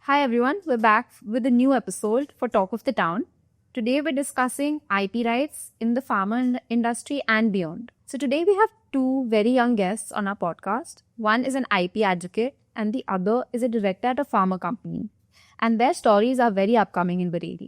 Hi everyone, we're back with a new episode for Talk of the Town. Today we're discussing IP rights in the pharma industry and beyond. So today we have two very young guests on our podcast. One is an IP advocate and the other is a director at a pharma company. And their stories are very upcoming in Bareilly.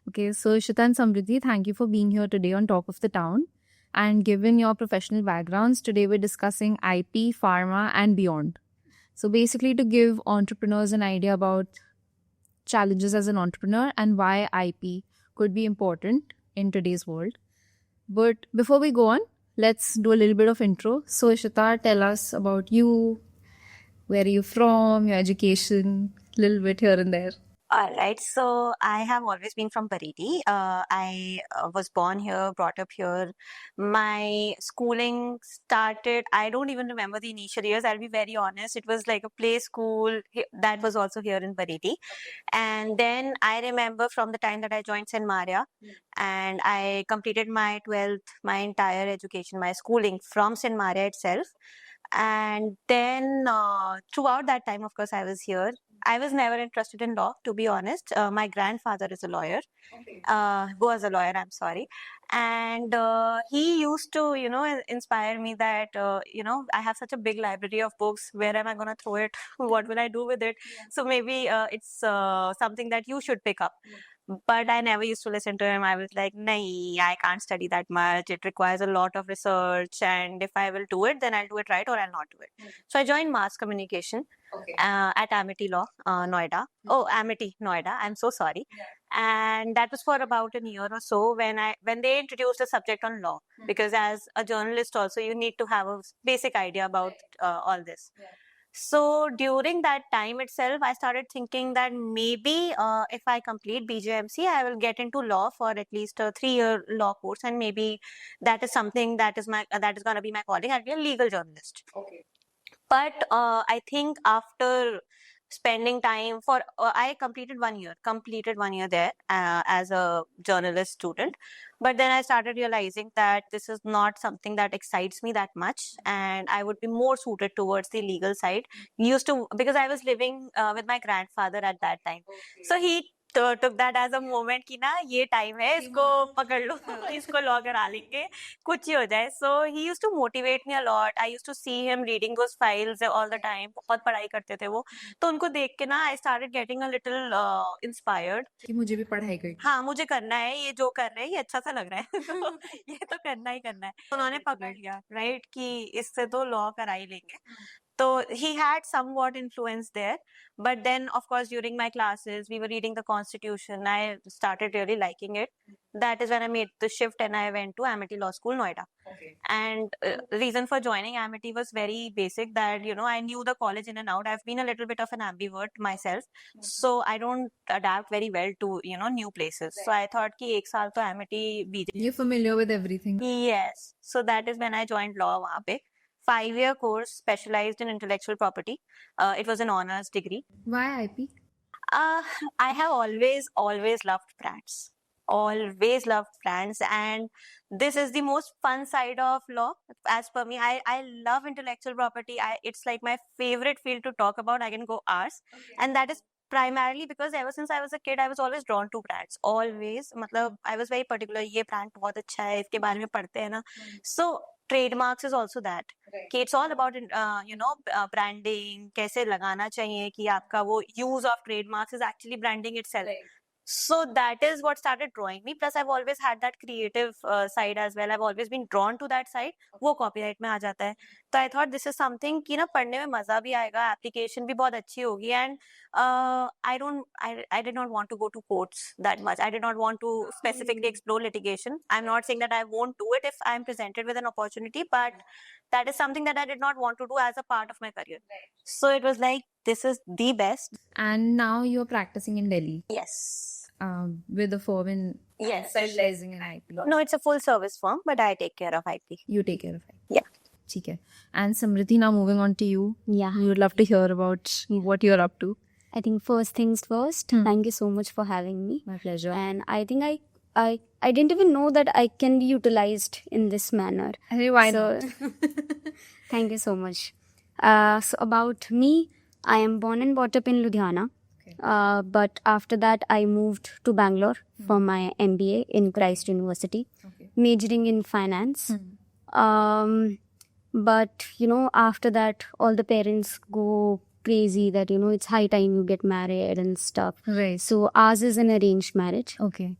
Okay, so Shita and Samriddhi, thank you for being here today on Talk of the Town. And given your professional backgrounds, today we're discussing IP, pharma, and beyond. So basically, to give entrepreneurs an idea about challenges as an entrepreneur and why IP could be important in today's world. But before we go on, let's do a little bit of intro. So, Ishita, tell us about you, where are you from, your education, a little bit here and there. All right. So I have always been from Bareilly. I was born here, brought up here. My schooling started, I don't even remember the initial years. I'll be very honest. It was like a play school that was also here in Bareilly. And then I remember from the time that I joined St. Maria and I completed my 12th, my entire education, my schooling from St. Maria itself. And then throughout that time, of course, I was here. I was never interested in law, to be honest. My grandfather is a lawyer, was a lawyer, I'm sorry. And he used to, inspire me that, I have such a big library of books. Where am I going to throw it? What will I do with it? So maybe it's something that you should pick up. But I never used to listen to him. I was like, nahi, I can't study that much. It requires a lot of research. And if I will do it, then I'll do it right or I'll not do it. So I joined mass communication at Amity Law, Noida. Oh, Amity, Noida. I'm so sorry. And that was for about a year or so when they introduced a subject on law. Because as a journalist also, you need to have a basic idea about all this. So during that time itself, I started thinking that maybe if I complete BJMC, I will get into law for at least a 3-year law course, and maybe that is something that is going to be my calling. I'll be a legal journalist. But I think after spending time for I completed 1 year there as a journalist student. But then I started realizing that this is not something that excites me that much, and I would be more suited towards the legal side. Used to, because I was living with my grandfather at that time. So he took that as a moment कि ना ये time है, इसको पकड़ लो, इसको law करा लेंगे, कुछ ही हो जाए. So he used to motivate me a lot. I used to see him reading those files all the time. बहुत पढ़ाई करते थे वो. तो उनको देख के ना I started getting a little inspired. कि मुझे भी पढ़ाई करनी. हाँ, मुझे करना है, ये जो कर रहे हैं ये अच्छा सा लग रहा है. तो ये तो करना ही करना है. उन्होंने पकड़ लिया, right, कि इससे तो law करा ही लेंगे. So he had somewhat influence there. But then, of course, during my classes, we were reading the Constitution. I started really liking it. That is when I made the shift and I went to Amity Law School, Noida. And the reason for joining Amity was very basic, that, I knew the college in and out. I've been a little bit of an ambivert myself. So I don't adapt very well to, new places. So I thought कि एक साल तो Amity BJ. You're familiar with everything. Yes. So that is when I joined law वहाँ पे. 5-year course specialized in intellectual property. It was an honors degree. Why IP? I have always loved brands. Always loved brands, and this is the most fun side of law. As per me, I love intellectual property. It's like my favorite field to talk about. I can go hours, and that is primarily because ever since I was a kid, I was always drawn to brands. Always, मतलब I was very particular. ये brand बहुत अच्छा है, इसके बारे में पढ़ते हैं ना. So trademarks is also that. कि it's all about branding, कैसे लगाना चाहिए कि आपका वो use of trademarks is actually branding itself. So that is what started drawing me. Plus I've always had that creative side as well. I've always been drawn to that side. वो copyright में आ जाता है. So I thought this is something कि ना पढ़ने में मजा भी आएगा, application भी बहुत अच्छी होगी, and I did not want to go to courts that much. I did not want to specifically explore litigation. I'm not saying that I won't do it if I'm presented with an opportunity, but that is something that I did not want to do as a part of my career. So it was like, this is the best. And now you're practicing in Delhi Yes. with a firm in Yes. specializing in IP. No, it's a full service firm, but I take care of IP. You take care of it. Yeah. Okay. And Samriddhi, now moving on to you. Yeah. We would love to hear about what you're up to. I think first things first, thank you so much for having me. My pleasure. And I think I didn't even know that I can be utilized in this manner. Hey, why So not? thank you so much. So about me, I am born and brought up in Ludhiana. Okay. But after that, I moved to Bangalore for my MBA in Christ University, Okay. majoring in finance. But after that, all the parents go crazy that it's high time you get married and stuff. Right. So ours is an arranged marriage. Okay.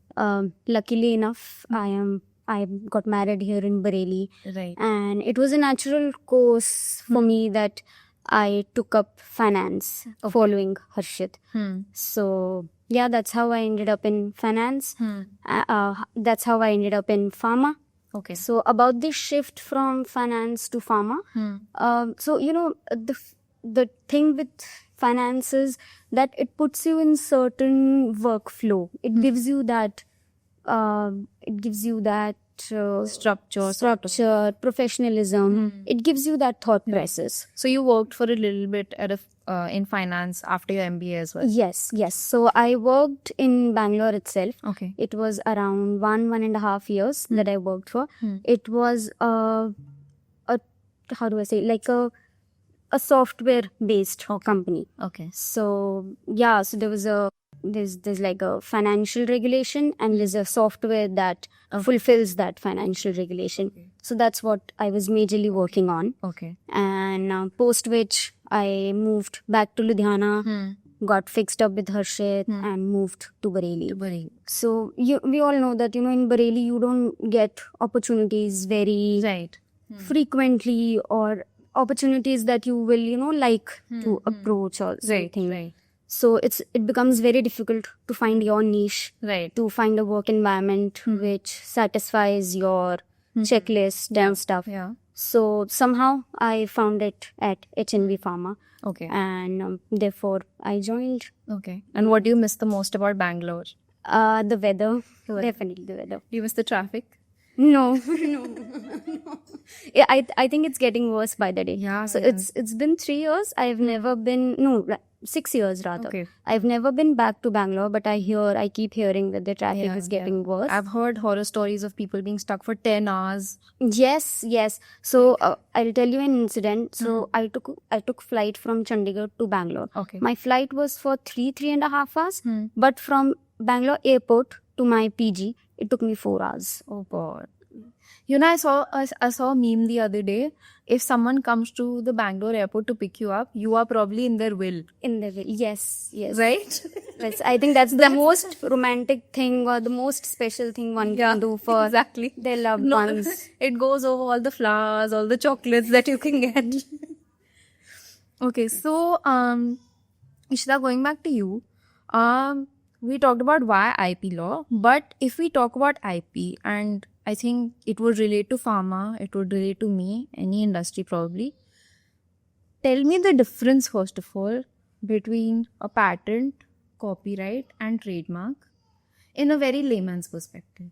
Luckily enough, I got married here in Bareilly, Right. and it was a natural course for me that I took up finance following Harshit. So yeah, that's how I ended up in finance. That's how I ended up in pharma. Okay. So about the shift from finance to pharma, so the thing with finance is that it puts you in certain workflow. It gives you that structure, professionalism. It gives you that thought process. So you worked for a little bit in finance after your MBA as well. Yes. So I worked in Bangalore itself. Okay. It was around 1.5 years that I worked for. It was how do I say, like a software based company. Okay. So yeah, so there's like a financial regulation, and there's a software that fulfills that financial regulation. So that's what I was majorly working on. Okay. And post which I moved back to Ludhiana, got fixed up with Harshit, and moved to Bareilly. So we all know that in Bareilly you don't get opportunities very Right. frequently, or opportunities that you will like to approach or something. Right. So it becomes very difficult to find your niche, Right. to find a work environment which satisfies your checklist and stuff. Yeah. So somehow I found it at HNB Pharma, Okay. and therefore I joined. Okay. And what do you miss the most about Bangalore? The weather, weather. definitely the weather. Do you miss the traffic? No. Yeah, I think it's getting worse by the day. Yeah, So yeah. it's been 3 years. I've never been 6 years rather. Okay. I've never been back to Bangalore, but I keep hearing that the traffic is getting worse. I've heard horror stories of people being stuck for 10 hours. Yes. So I'll tell you an incident. So I took flight from Chandigarh to Bangalore. Okay. My flight was for 3.5 hours, but from Bangalore airport to my PG, it took me 4 hours. Oh God. I saw a meme the other day. If someone comes to the Bangalore airport to pick you up, you are probably in their will. In the will. Yes. Right? Yes, I think that's the most romantic thing, or the most special thing one can do for exactly. their loved ones. It goes over all the flowers, all the chocolates that you can get. Okay, so Ishita, going back to you, we talked about why IP law, but if we talk about IP, and I think it would relate to pharma, it would relate to me, any industry probably. Tell me the difference, first of all, between a patent, copyright, and trademark in a very layman's perspective.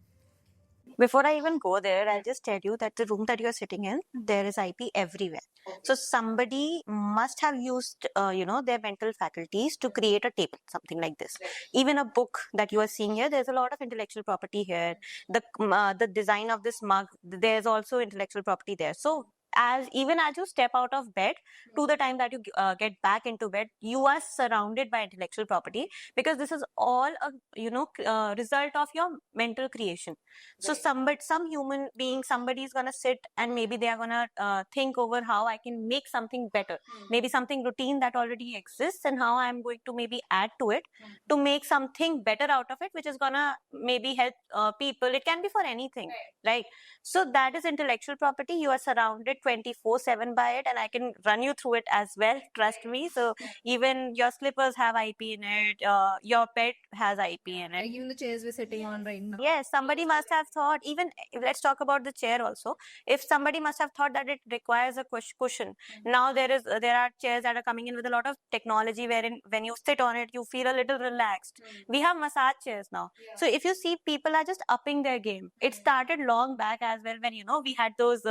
Before I even go there, I'll just tell you that the room that you're sitting in, there is IP everywhere. So somebody must have used, their mental faculties to create a table, something like this. Even a book that you are seeing here, there's a lot of intellectual property here. The design of this mug, there's also intellectual property there. So as you step out of bed to the time that you get back into bed, you are surrounded by intellectual property, because this is all a result of your mental creation. So some human being, somebody is going to sit and maybe they are going to think over how I can make something better, maybe something routine that already exists, and how I'm going to maybe add to it to make something better out of it, which is going to maybe help people. It can be for anything, right? So that is intellectual property. You are surrounded 24/7 by it, and I can run you through it as well. Trust me. So even your slippers have IP in it. Your pet has IP in it. Like even the chairs we're sitting on right now. Yes, somebody must have thought. Even let's talk about the chair also. If somebody must have thought that it requires a cushion. Now there are chairs that are coming in with a lot of technology, wherein when you sit on it, you feel a little relaxed. We have massage chairs now. So if you see, people are just upping their game. It started long back as well, when we had those.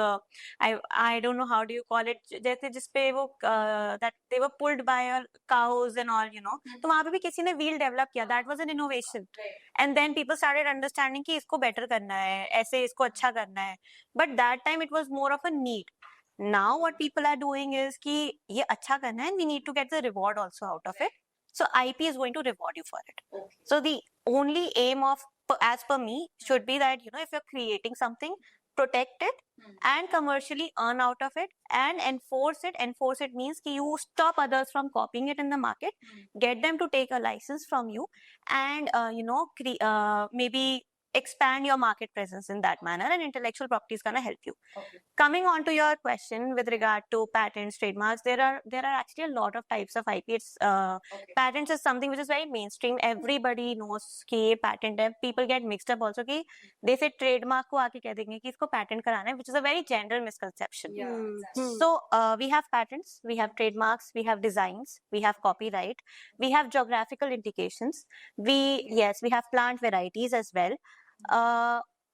I don't know how do you call it. जैसे जिसपे वो that they were pulled by cows and all. तो वहाँ पे भी किसी ने wheel develop किया. That was an innovation. And then people started understanding कि इसको better करना है, ऐसे इसको अच्छा करना है. But that time it was more of a need. Now what people are doing is कि ये अच्छा करना है, and we need to get the reward also out of it. So IP is going to reward you for it. Okay. So the only aim of, as per me, should be that if you're creating something, protect it and commercially earn out of it and enforce it. Enforce it means कि you stop others from copying it in the market, get them to take a license from you, and maybe expand your market presence in that manner, and intellectual property is going to help you. Okay. Coming on to your question with regard to patents, trademarks, there are actually a lot of types of IP. It's patents is something which is very mainstream. Everybody knows कि ये patent है. People get mixed up also कि they say trademark को आके कह देंगे कि इसको patent कराना है, which is a very general misconception. Yeah, exactly. So we have patents, we have trademarks, we have designs, we have copyright, we have geographical indications, we have plant varieties as well.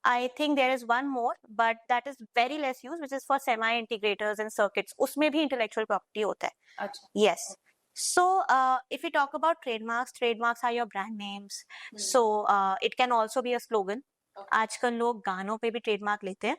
I think there is one more, but that is very less used, which is for semi-integrators and circuits. उसमें भी intellectual property होता है. अच्छा. Yes. So if we talk about trademarks are your brand names. So it can also be a slogan. आजकल लोग गानों पे भी trademark लेते हैं.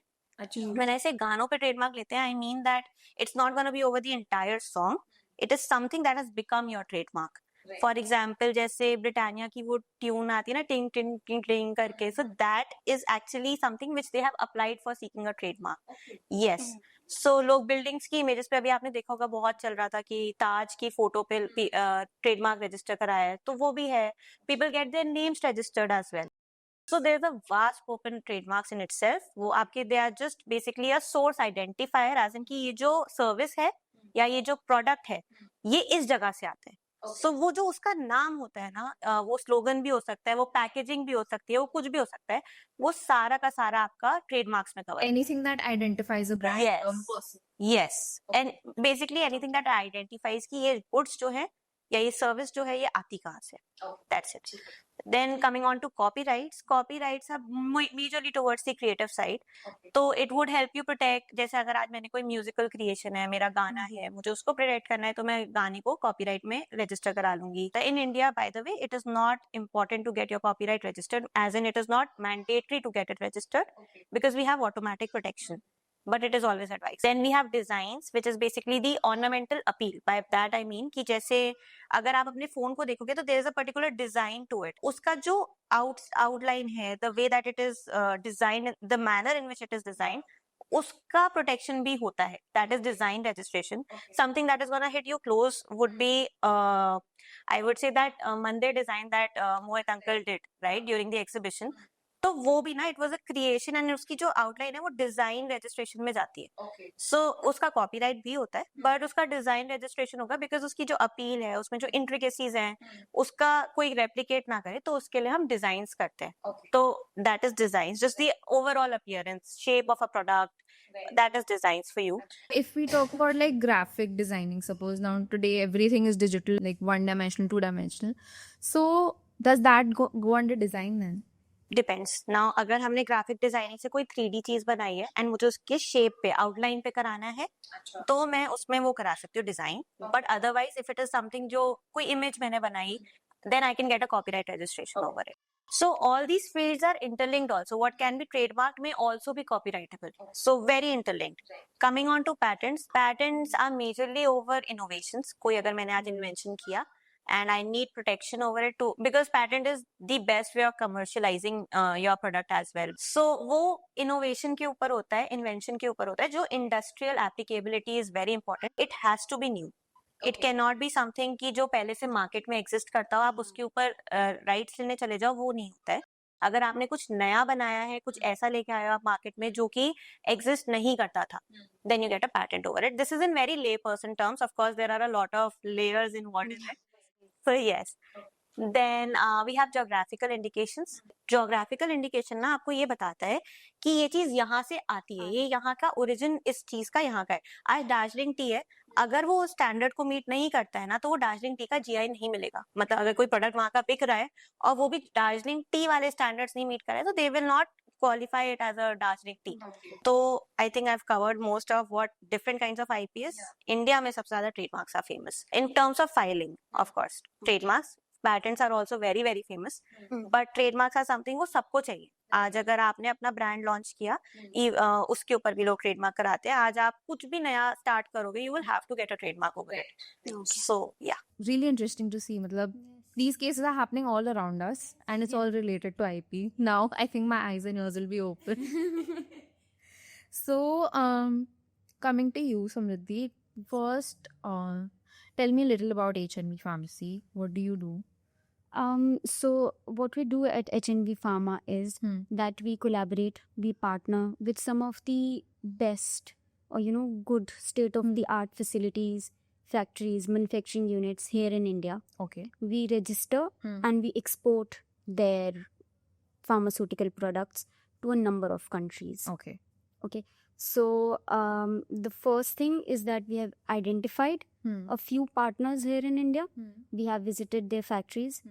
When I say गानों पे trademark लेते हैं, I mean that it's not going to be over the entire song. It is something that has become your trademark. For example जैसे ब्रिटानिया की वो ट्यून आती है ना, टिंग टिंग टिंग टिंग करके, so that is actually something which they have applied for seeking a trademark. Yes. So लोग बिल्डिंग्स की इमेजेस पे, अभी आपने देखा होगा, बहुत चल रहा था कि ताज की फोटो पे ट्रेडमार्क रजिस्टर कराया है, तो वो भी है. People get their names registered as well. So there's a vast scope in trademarks in itself. वो आपके they are just basically a source identifier, as in कि ये जो सर्विस है या ये जो प्रोडक्ट है ये इस जगह से आता है. So वो जो उसका नाम होता है ना, वो स्लोगन भी हो सकता है, वो पैकेजिंग भी हो सकती है, वो कुछ भी हो सकता है, वो सारा का सारा आपका ट्रेडमार्क्स में cover. Anything that identifies a brand. Yes. Yes. And basically anything that identifies कि ये गुड्स जो है या ये सर्विस जो है ये आती कहाँ से. That's it. Then coming on to copyrights are majorly towards the creative side. तो it would help you protect. जैसे अगर आज मैंने कोई म्यूजिकल क्रिएशन है, मेरा गाना है, मुझे उसको प्रोटेक्ट करना है, तो मैं गाने को कॉपीराइट में रजिस्टर करा लूंगी. In India, by the way, it is not important to get your copyright registered, as in it is not mandatory to get it registered, because we have automatic protection. But it is always advised. Then we have designs, which is basically the ornamental appeal. By that I mean कि जैसे अगर आप अपने phone को देखोगे तो there is a particular design to it. उसका जो outline है, the way that it is designed, the manner in which it is designed, उसका protection भी होता है. That is design registration. Something that is gonna hit you close would be I would say that Mandir design that Mohit uncle did right during the exhibition. तो वो भी ना, it was a creation, and उसकी जो outline है वो design registration में जाती है. सो उसका कॉपीराइट भी होता है, बट उसका डिजाइन रजिस्ट्रेशन होगा, बिकॉज उसकी जो अपील है, उसमें जो इंट्रिकेसीज हैं, उसका कोई रेप्लिकेट ना करे, तो उसके लिए हम डिजाइन्स करते हैं. तो that is design, just the overall appearance, shape of a product. That is designs for you. If we talk about like graphic designing, suppose now today everything is digital, like 1-dimensional, 2-dimensional. So does that go under design then? Depends. Now अगर हमने graphic designing से कोई 3D चीज बनाई है and मुझे उसके shape पे, आउटलाइन पे कराना है, तो मैं उसमें वो करा सकती हूँ design. But otherwise if it is something जो कोई इमेज मैंने बनाई, then I can get a copyright registration over it. So all these fields are interlinked also. What can be trademarked may also be copyrightable. So very interlinked. Coming on to patents. Patents are majorly over innovations. कोई अगर मैंने आज invention किया and I need protection over it too, because patent is the best way of commercializing your product as well. So वो innovation के ऊपर होता है, invention के ऊपर होता है. जो industrial applicability is very important. It has to be new. It cannot be something कि जो पहले से मार्केट में एग्जिस्ट करता हो, आप उसके ऊपर राइट्स लेने चले जाओ, वो नहीं होता है. अगर आपने कुछ नया बनाया है, कुछ ऐसा लेके आए हो आप मार्केट में जो कि एग्जिस्ट नहीं करता था, then you get a patent over it. This is in very lay person terms. Of course, there are a lot of layers involved in it. So yes. Then we have geographical indications. Geographical indication ना आपको ये बताता है कि ये चीज यहाँ से आती है, ये यहाँ का ओरिजिन इस चीज का यहाँ का है. आज दार्जिलिंग टी है, अगर वो स्टैंडर्ड को मीट नहीं करता है ना, तो वो दार्जिलिंग टी का जीआई नहीं मिलेगा. मतलब अगर कोई प्रोडक्ट वहाँ का बिक रहा है और वो भी दार्जिलिंग टी वाले स्टैंडर्ड्स नहीं मीट कर रहा है, तो they will not qualify it as a Darjeeling tea. So I think I've covered most of what different kinds of IPs. India में सबसे ज़्यादा trademarks are famous. In terms of filing, of course, trademarks, patents are also very very famous. But trademarks are something वो सबको चाहिए. आज अगर आपने अपना ब्रांड लॉन्च किया, उसके ऊपर भी लोग ट्रेडमार्क कराते हैं. आज आप कुछ भी नया स्टार्ट करोगे, you will have to get a trademark over it. So yeah. Really interesting to see. मतलब these cases are happening all around us, and it's all related to IP. Now I think my eyes and ears will be open. So, coming to you, Samriddhi, first, tell me a little about HNV Pharmacy. What do you do? So what we do at HNV Pharma is that we collaborate, we partner with some of the best or good state of the art facilities, factories, manufacturing units here in India. Okay. We register and we export their pharmaceutical products to a number of countries. Okay. So the first thing is that we have identified a few partners here in India. We have visited their factories.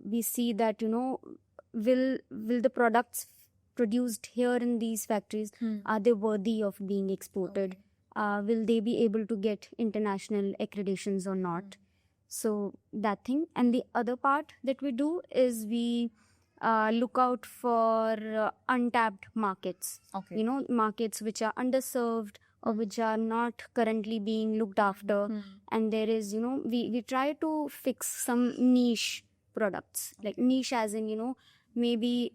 We see that will the products produced here in these factories, are they worthy of being exported? Will they be able to get international accreditations or not? So that thing. And the other part that we do is we look out for untapped markets. Okay. Markets which are underserved or which are not currently being looked after. And there is, we try to fix some niche products. Like niche as in, maybe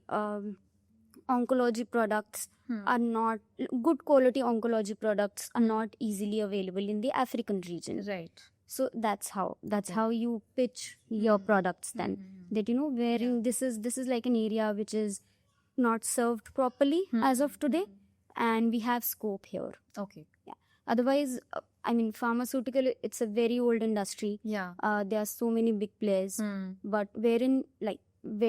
oncology products are not, good quality oncology products are not easily available in the African region. Right. So that's how you pitch your products then. That wherein this is like an area which is not served properly as of today, and we have scope here. Okay. Yeah. Otherwise, pharmaceutical, it's a very old industry. Yeah. There are so many big players, but where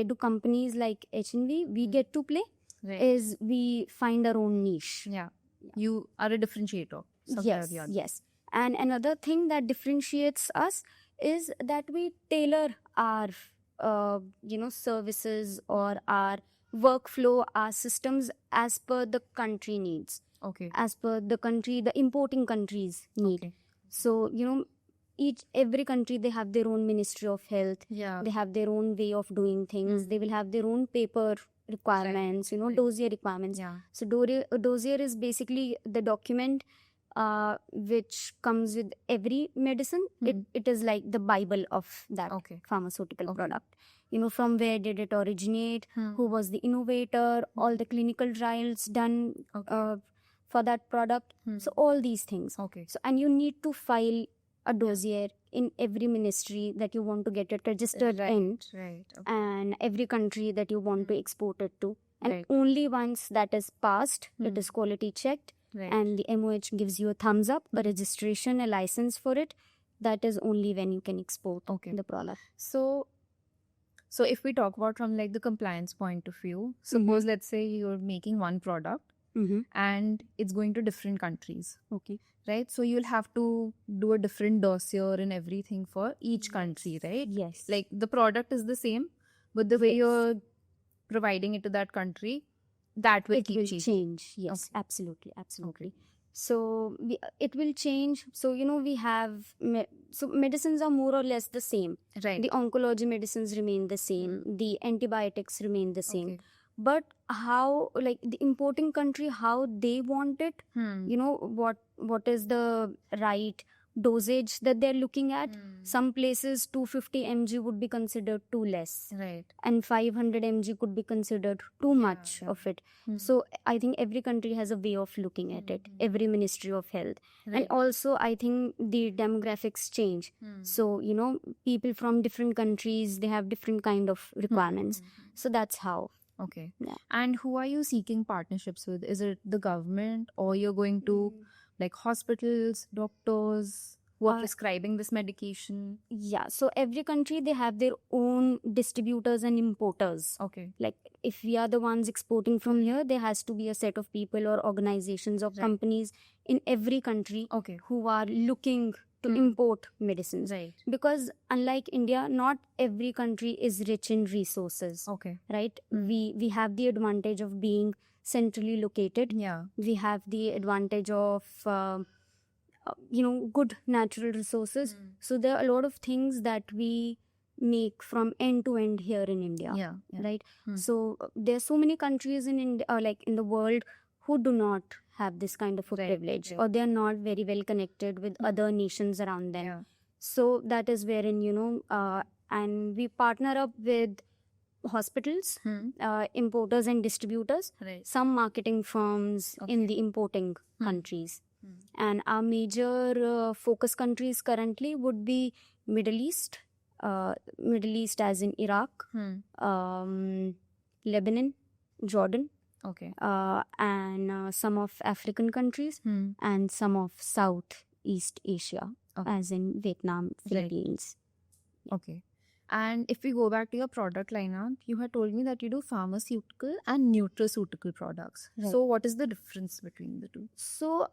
do companies like HNV we get to play? Right. Is we find our own niche. Yeah. You are a differentiator. somewhere or the other. Yes. And another thing that differentiates us is that we tailor our, services or our workflow, our systems as per the country needs, Okay. as per the country, the importing countries need. Okay. So, every country, they have their own Ministry of Health. Yeah. They have their own way of doing things. They will have their own paper requirements, dossier requirements. Yeah. So dossier is basically the document which comes with every medicine. It is like the Bible of that Okay. pharmaceutical product. From where did it originate? Who was the innovator? All the clinical trials done for that product. So all these things. Okay. So and you need to file a dossier in every ministry that you want to get it registered in, Right. Okay. and every country that you want to export it to. And Right. only once that is passed, it is quality checked, Right. and the MOH gives you a thumbs up, a registration, a license for it. That is only when you can export the product. So if we talk about from like the compliance point of view, suppose let's say you're making one product and it's going to different countries, Okay. right? So you'll have to do a different dossier and everything for each country, right? Yes. Like the product is the same, but the way you're providing it to that country, that will it keep will changing. change. Yes, absolutely. So it will change. So we have so medicines are more or less the same. Right. The oncology medicines remain the same. The antibiotics remain the same. Okay. But how, like the importing country, how they want it, what is the right dosage that they're looking at. Some places 250 mg would be considered too less, Right. and 500 mg could be considered too much of it. So I think every country has a way of looking at it, every Ministry of Health. And also I think the demographics change. So, people from different countries, they have different kind of requirements. So that's how. Okay. Yeah. And who are you seeking partnerships with? Is it the government, or you're going to like hospitals, doctors who are Uh, prescribing this medication? Yeah, so every country they have their own distributors and importers. Okay. Like if we are the ones exporting from here, there has to be a set of people or organizations or Right. companies in every country Okay. who are looking to Hmm. import medicines. Right. Because unlike India, not every country is rich in resources, Okay. right? We have the advantage of being centrally located. Yeah. We have the advantage of good natural resources. So there are a lot of things that we make from end to end here in India, Yeah. Yeah. right? Hmm. So there are so many countries in India, like in the world, who do not have this kind of a Right, privilege, right. or they are not very well connected with other nations around them. Yeah. So that is wherein and we partner up with hospitals, Hmm. importers and distributors, Right. some marketing firms in the importing countries. And our major focus countries currently would be Middle East as in Iraq, Lebanon, Jordan, Okay. and some of African countries, and some of Southeast Asia, Okay. as in Vietnam, Philippines. Okay. And if we go back to your product lineup, you had told me that you do pharmaceutical and nutraceutical products. Right. So what is the difference between the two? So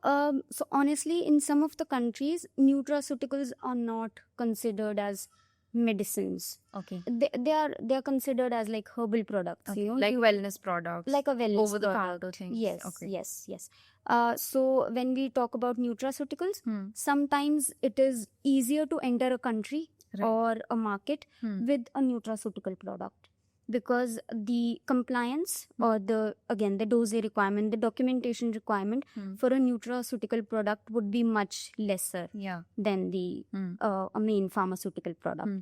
honestly, in some of the countries, nutraceuticals are not considered as medicines. Okay. They are considered as like herbal products. Okay. You know, Like wellness products. like a wellness over the product. counter things. Yes, Okay. yes. So when we talk about nutraceuticals, sometimes it is easier to enter a country Right. or a market with a nutraceutical product, because the compliance or the dossier requirement, the documentation requirement for a nutraceutical product would be much lesser Yeah. than the a main pharmaceutical product.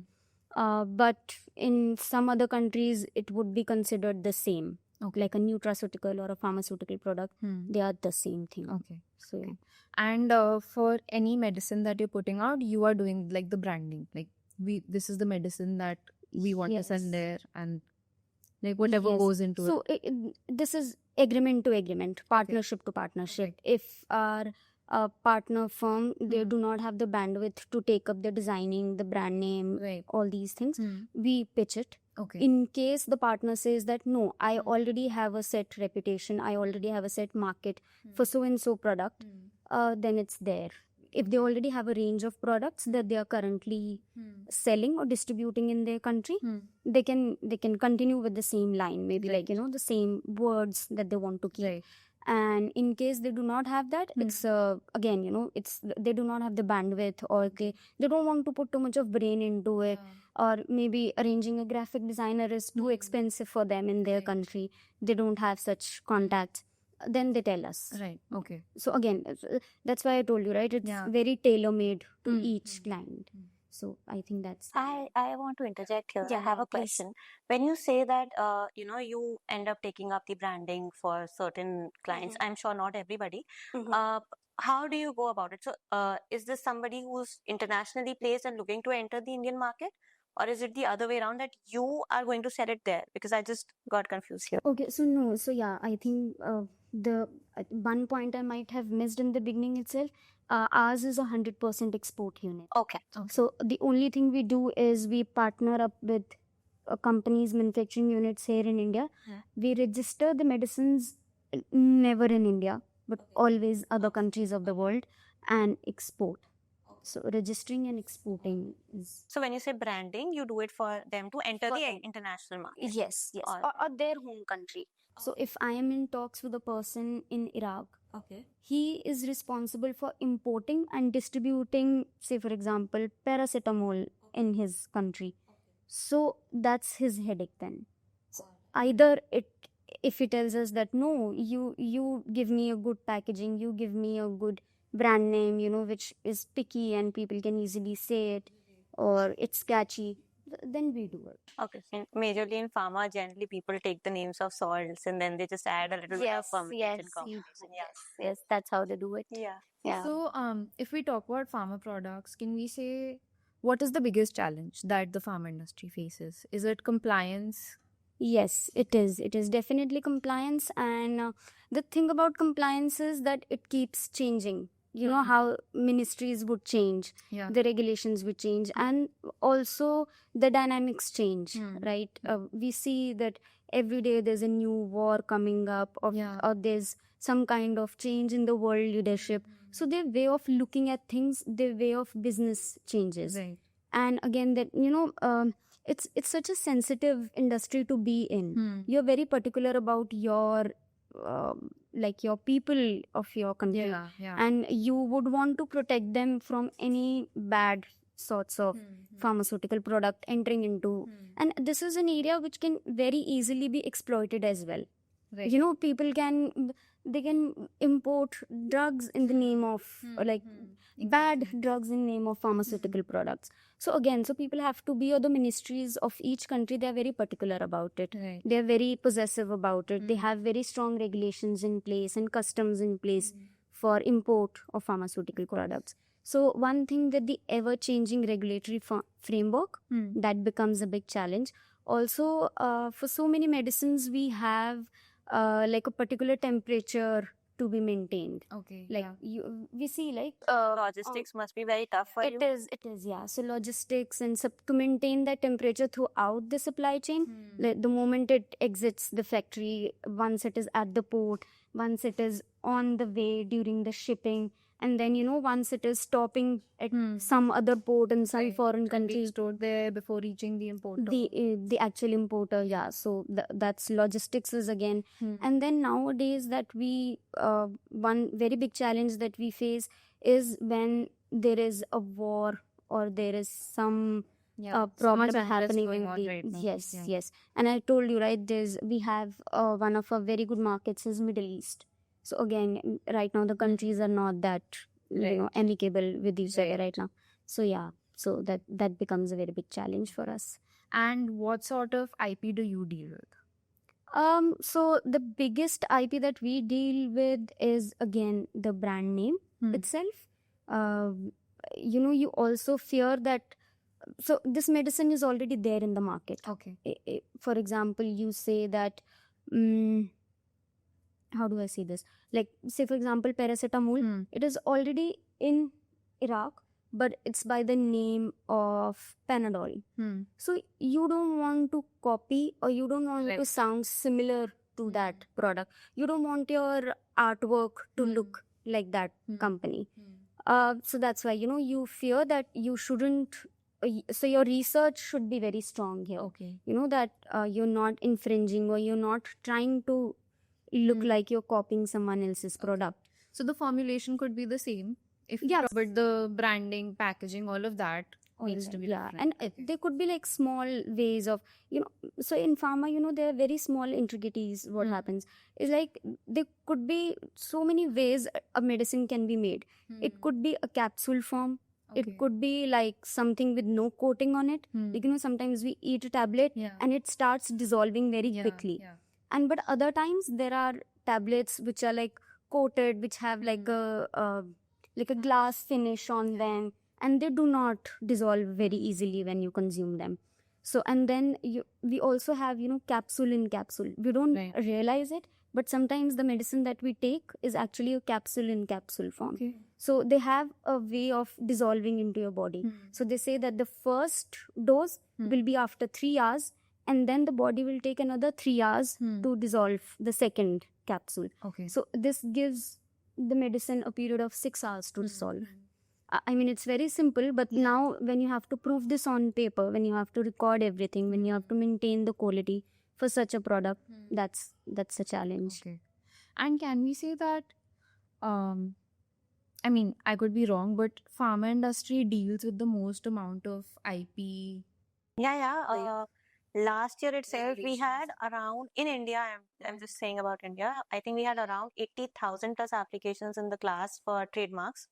But in some other countries, it would be considered the same. Okay. Like a nutraceutical or a pharmaceutical product, they are the same thing. Okay. So And for any medicine that you're putting out, you are doing like the branding. Like this is the medicine that we want to send Yes. there, and like whatever Yes. goes into So this is agreement to agreement, partnership to partnership. Okay. If our partner firm, they do not have the bandwidth to take up the designing, the brand name, Right. all these things, Hmm. we pitch it. Okay. In case the partner says that no, I already have a set reputation, I already have a set market for so and so product, then it's there. If they already have a range of products that they are currently selling or distributing in their country, they can continue with the same line, maybe Right. like the same words that they want to keep. Right. And in case they do not have that, it's again it's they do not have the bandwidth, or they don't want to put too much of brain into it, or maybe arranging a graphic designer is too expensive for them in their Right. country, they don't have such contacts, then they tell us. Right. Okay. So again, that's why I told you, right? It's Yeah. very tailor-made to each client. So I think that's I want to interject here. Yeah, I have a please. question. When you say that you end up taking up the branding for certain clients, I'm sure not everybody. How do you go about it? So is this somebody who's internationally placed and looking to enter the Indian market? Or is it the other way around that you are going to sell it there? Because I just got confused here. Okay, so no, so yeah, I think the one point I might have missed in the beginning itself, ours is 100% export unit. Okay. So the only thing we do is we partner up with companies, manufacturing units here in India. We register the medicines never in India, but always other countries of the world, and export. So registering and exporting is So when you say branding, you do it for them to enter For the them. international market. yes, Or- or their home country. So if I am in talks with a person in Iraq, Okay. he is responsible for importing and distributing, say for example, paracetamol in his country. So that's his headache then. So either if he tells us that no, you give me a good packaging, you give me a good brand name, which is picky and people can easily say it, or it's catchy, then we do it. Okay. Majorly in pharma, generally people take the names of salts and then they just add a little bit of fermentation combination. yes, that's how they do it. Yeah. Yeah. So, if we talk about pharma products, can we say what is the biggest challenge that the pharma industry faces? Is it compliance? Yes, it is. It is definitely compliance. And the thing about compliance is that it keeps changing. You know how ministries would change, Yeah. the regulations would change, and also the dynamics change, right? We see that every day there's a new war coming up, or there's some kind of change in the world leadership. So their way of looking at things, their way of business changes. Right. And again, that it's such a sensitive industry to be in. You're very particular about your like your people of your country, Yeah. and you would want to protect them from any bad sorts of pharmaceutical product entering into. And this is an area which can very easily be exploited as well. Right. You know, people can import drugs in the name of like bad drugs in name of pharmaceutical products. So again, so people have to be, or the ministries of each country, they're very particular about it. Right. They're very possessive about it. They have very strong regulations in place and customs in place for import of pharmaceutical products. So one thing with the ever changing regulatory framework, that becomes a big challenge. Also, for so many medicines, we have like a particular temperature to be maintained. Okay. Like we see like Logistics must be very tough for you. it is, yeah. So logistics and to maintain that temperature throughout the supply chain, like the moment it exits the factory, once it is at the port, once it is on the way during the shipping, and then once it is stopping at some other port in some foreign country, Stored there before reaching the importer. the actual importer, yeah. So that's logistics is again. And then nowadays that we one very big challenge that we face is when there is a war or there is some problem happening in the right now. yes. And I told you, right, we have one of our very good markets is Middle East. So again, right now the countries are not that amicable with each other right now. So yeah, so that becomes a very big challenge for us. And what sort of IP do you deal with? So the biggest IP that we deal with is again the brand name itself. You also fear that. So this medicine is already there in the market. Okay. For example, you say that. How do I say this? Like, say for example, paracetamol. It is already in Iraq, but it's by the name of Panadol. So you don't want to copy, or you don't want to sound similar to that product. You don't want your artwork to look like that company. So that's why you fear that you shouldn't. So your research should be very strong here. Okay. That you're not infringing, or you're not trying to look like you're copying someone else's product. So the formulation could be the same, but the branding, packaging, all of that needs to be different. And there could be like small ways of so in pharma, there are very small intricacies. What happens is like there could be so many ways a medicine can be made. It could be a capsule form. It could be like something with no coating on it. Like, sometimes we eat a tablet and it starts dissolving very quickly. But other times there are tablets which are like coated, which have like a glass finish on them, and they do not dissolve very easily when you consume them. So, and then we also have capsule in capsule. We don't realize it, but sometimes the medicine that we take is actually a capsule in capsule form. So they have a way of dissolving into your body. So they say that the first dose will be after 3 hours, and then the body will take another 3 hours to dissolve the second capsule. So this gives the medicine a period of 6 hours to dissolve. I mean, it's very simple, but now when you have to prove this on paper, when you have to record everything, when you have to maintain the quality for such a product, that's a challenge. Okay. And can we say that, I mean, I could be wrong, but pharma industry deals with the most amount of IP? Yeah. Last year itself, we had around, in India, I'm just saying about India, I think we had around 80,000 plus applications in the class for trademarks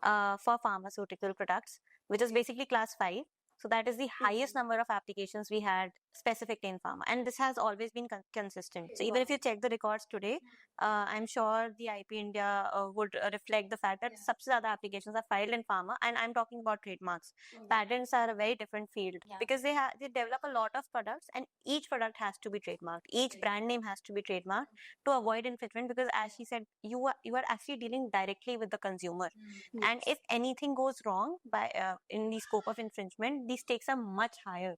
for pharmaceutical products, which is basically class 5. So that is the highest number of applications we had specifically in pharma, and this has always been consistent. So even if you check the records today, I'm sure the IP India would reflect the fact that सबसे ज़्यादा applications are filed in pharma, and I'm talking about trademarks. Patents are a very different field because they develop a lot of products, and each product has to be trademarked. Each brand name has to be trademarked to avoid infringement, because as she said, you are actually dealing directly with the consumer, and if anything goes wrong by in the scope of infringement, the stakes are much higher.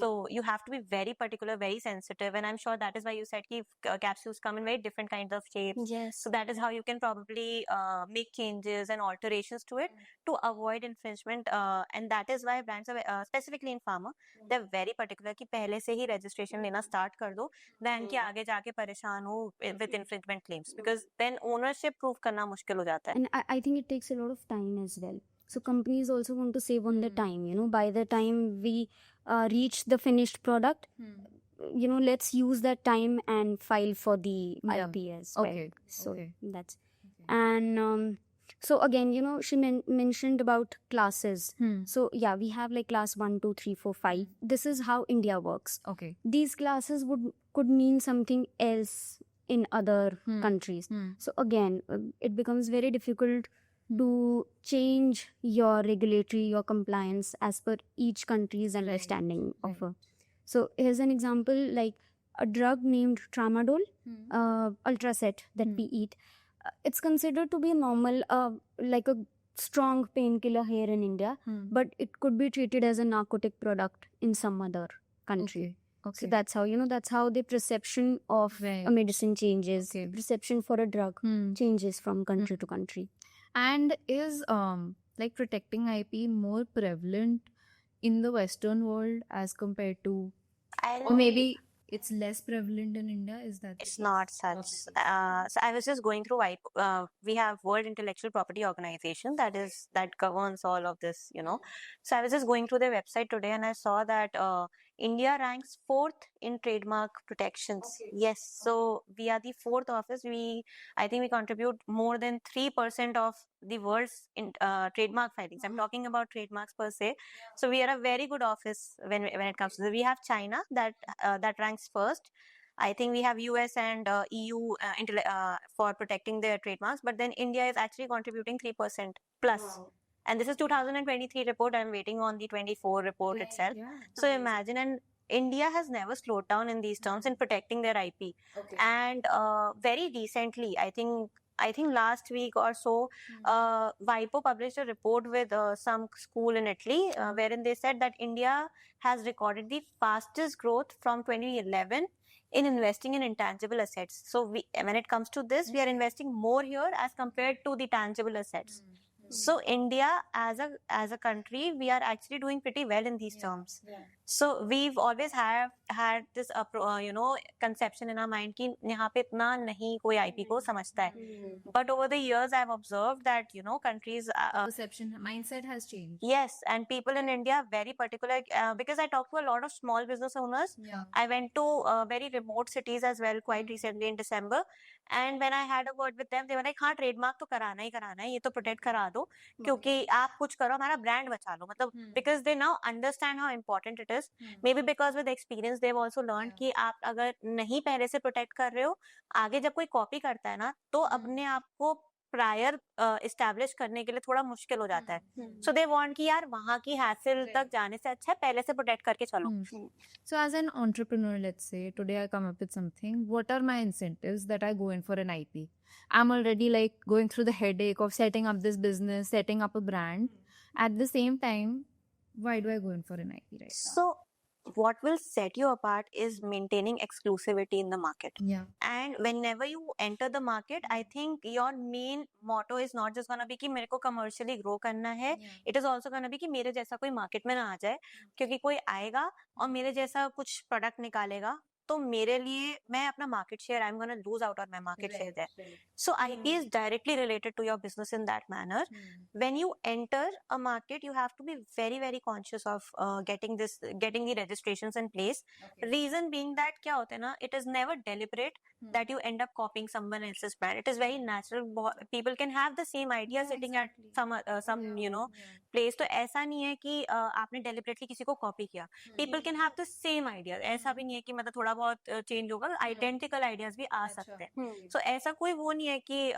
So you have to be very particular, very sensitive, and I'm sure that is why you said ki capsules come in very different kinds of shapes. Yes. So that is how you can probably make changes and alterations to it to avoid infringement, and that is why brands are specifically in pharma, they're very particular कि पहले से ही registration लेना start कर दो, then कि आगे जाके परेशान हो with infringement claims, because then ownership prove करना मुश्किल हो जाता है. And I think it takes a lot of time as well. So companies also want to save on the time, by the time we reach the finished product, let's use that time and file for the IP as well. Okay. So Okay. that's, and so again, she mentioned about classes. So yeah, we have like class 1, 2, 3, 4, 5. This is how India works. Okay. These classes could mean something else in other countries. So again, it becomes very difficult to change your regulatory, your compliance as per each country's understanding of a. So here's an example, like a drug named Tramadol, Ultracet that we eat. It's considered to be a normal, like a strong painkiller here in India, but it could be treated as a narcotic product in some other country. Okay. So that's how the perception of Right. a medicine changes. Okay. Perception for a drug changes from country to country. And is like protecting IP more prevalent in the Western world as compared to, or maybe it's less prevalent in India? Is that It's not such. So I was just going through we have World Intellectual Property Organization that governs all of this, So I was just going through their website today, and I saw that India ranks 4th in trademark protections. Yes, so we are the 4th office. I think we contribute more than 3% of the world's trademark filings. I'm talking about trademarks per se. So we are a very good office when it comes to this. We have China that ranks first. I think we have US and EU for protecting their trademarks, but then India is actually contributing 3% plus. Wow. And this is 2023 report. I'm waiting on the 24 report itself. Yeah. So imagine, and India has never slowed down in these terms in protecting their IP. Okay. And very recently, I think last week or so, WIPO published a report with some school in Italy, wherein they said that India has recorded the fastest growth from 2011 in investing in intangible assets. So when it comes to this, we are investing more here as compared to the tangible assets. So India as a country, we are actually doing pretty well in these terms. So we've always had this conception in our mind कि यहाँ पे इतना नहीं कोई IP को समझता है. But over the years, I've observed that countries Perception mindset has changed. yes, and people in India are very particular, because I talk to a lot of small business owners. Yeah. I went to very remote cities as well quite recently in December, and when I had a word with them, they were like, हाँ trademark तो कराना ही कराना है, ये तो protect करा दो, क्योंकि आप कुछ करो हमारा brand बचा लो, मतलब because they now understand how important it is. Maybe because with experience they've also learned कि आप अगर नहीं पहले से protect कर रहे हो, आगे जब कोई copy करता है ना, तो अपने आप को prior establish करने के लिए थोड़ा मुश्किल हो जाता है. So they want कि यार वहाँ की hassle तक जाने से अच्छा है पहले से protect करके चलो. So as an entrepreneur, let's say today I come up with something, what are my incentives that I go in for an IP? I'm already like going through the headache of setting up this business, setting up a brand. At the same time, why do I go in for an IP right now? So what will set you apart is maintaining exclusivity in the market. Yeah. And whenever you enter the market, I think your main motto is not just gonna be कि मेरे को commercially grow करना है. Yeah. It is also gonna be कि मेरे जैसा कोई market में ना आ जाए, क्योंकि कोई आएगा और मेरे जैसा कुछ product निकालेगा तो मेरे लिए मैं अपना market share, I am gonna lose out on my market share their. So IP is directly related to your business in that manner. When you enter a market, you have to be very very conscious of getting the registrations in place. Reason being that क्या होता है ना, it is never deliberate that you end up copying someone else's brand. It is very natural. People can have the same idea sitting at some place. तो ऐसा नहीं है कि आपने deliberately किसी को copy किया. People can have the same idea. ऐसा भी नहीं है कि मतलब थोड़ा बहुत change होगा. Identical ideas भी आ सकते हैं. So ऐसा कोई वो नहीं है कि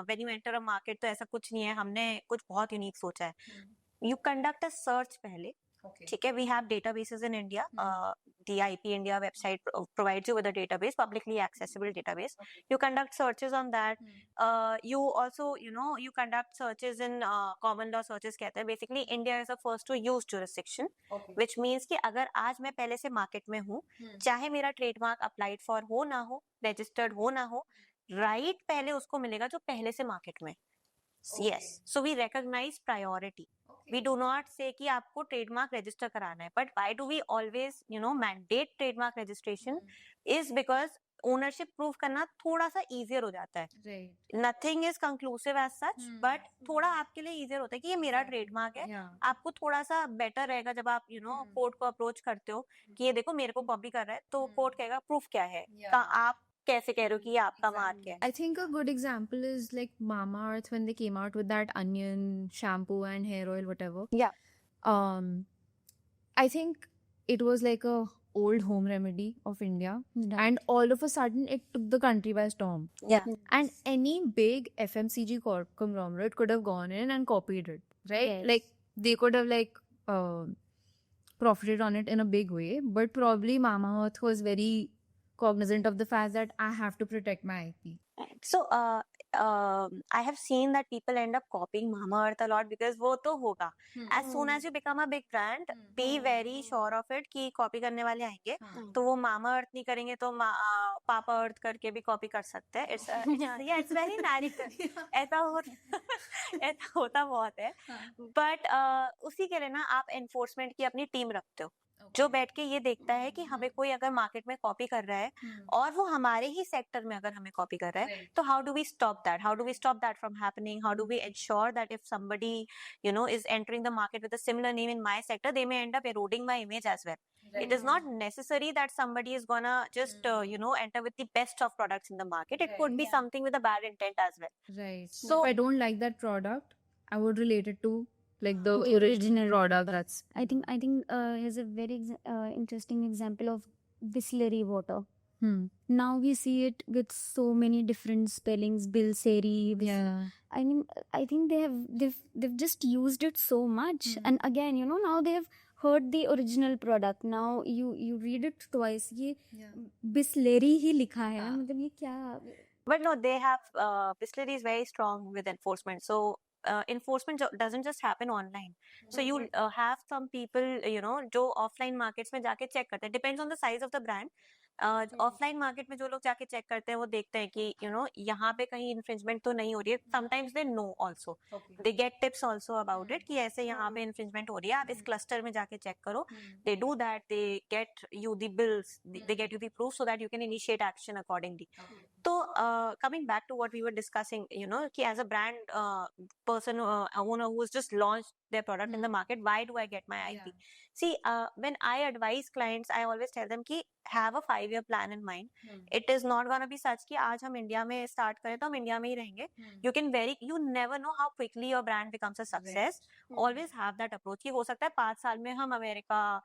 when you enter a market तो ऐसा कुछ नहीं है, हमने कुछ बहुत यूनिक सोचा है. You conduct a search पहले. ठीक है, we have databases in India. The IP India website provides you with a database, publicly accessible database. You conduct searches on that. You also, you conduct searches in common law searches कहते हैं. Basically, India is a first to use jurisdiction, which means कि अगर आज मैं पहले से market में हूँ, चाहे मेरा trademark applied for हो ना हो, registered हो ना हो, right पहले उसको मिलेगा जो पहले से market में. Yes, so we recognize priority. We do not say कि आपको trademark register कराना है, but why do we always mandate trademark registration is because ownership proof करना थोड़ा सा easier हो जाता है. Right. Nothing is conclusive as such, but थोड़ा आपके लिए easier होता है कि ये मेरा trademark है. Yeah. आपको थोड़ा सा better रहेगा जब आप कोर्ट को approach करते हो कि ये देखो मेरे को copy कर रहा है, तो कोर्ट कहेगा proof क्या है, आप कैसे कह रहे हो कि ये आपका मार्क है. I think a good example is like Mamaearth when they came out with that onion shampoo and hair oil, whatever. Yeah. I think it was like a old home remedy of India, Right. and all of a sudden it took the country by storm. Yeah. And any big FMCG conglomerate could have gone in and copied it, right? Yes. Like they could have profited on it in a big way, but probably Mamaearth was very cognizant of the fact that I have to protect my IP. So I have seen that people end up copying Mamaearth a lot because वो तो होगा. As soon as you become a big brand, be very sure of it कि copy करने वाले आएंगे. तो वो Mamaearth नहीं करेंगे तो Papa Earth करके भी copy कर सकते हैं. It's very natural. ऐसा होता बहुत है. But उसी के लिए ना आप enforcement की अपनी टीम रखते हो, जो बैठ के ये देखता है कि हमें कोई अगर मार्केट में कॉपी कर रहा है और वो हमारे ही सेक्टर में अगर हमें कॉपी कर रहा है, तो how do we stop that from happening, how do we ensure that if somebody is entering the market with a similar name in my sector, they may end up eroding my image as well. It is not necessary that somebody is gonna just enter with the best of products in the market. It could be something with a bad intent as well. Right. So- So if I don't like that product, I would relate it to like the original product. That's I think here's a very interesting example of Bisleri water. Now we see it with so many different spellings, Bilseri. yeah. I mean, I think they've just used it so much, and again, now they've heard the original product. Now you read it twice. ये Bisleri ही लिखा है, मतलब ये क्या? But no, they have Bisleri is very strong with enforcement. So enforcement doesn't just happen online. So you have some people, जो offline markets में जाके check करते हैं. Depends on the size of the brand. Offline market में जो लोग जाके check करते हैं वो देखते हैं कि यहाँ पे कहीं इन्फ्रिंजमेंट तो नहीं हो रही है. Sometimes they know also, they get tips also about it कि ऐसे यहाँ पे इन्फ्रिंजमेंट हो रही है, आप इस क्लस्टर में जाके चेक करो. They do that, they get you the bills, they get you the proof so that you can initiate action accordingly. तो coming back to what we were discussing, कि as a brand person, owner who has just launched their product in the market, why do I get my IP? See, when I advise clients, I always tell them कि have a 5-year plan in mind. It is not gonna be such कि आज हम India में start करें तो हम India में ही रहेंगे. You never know how quickly your brand becomes a success. Always have that approach कि हो सकता है 5 साल में हम अमेरिका,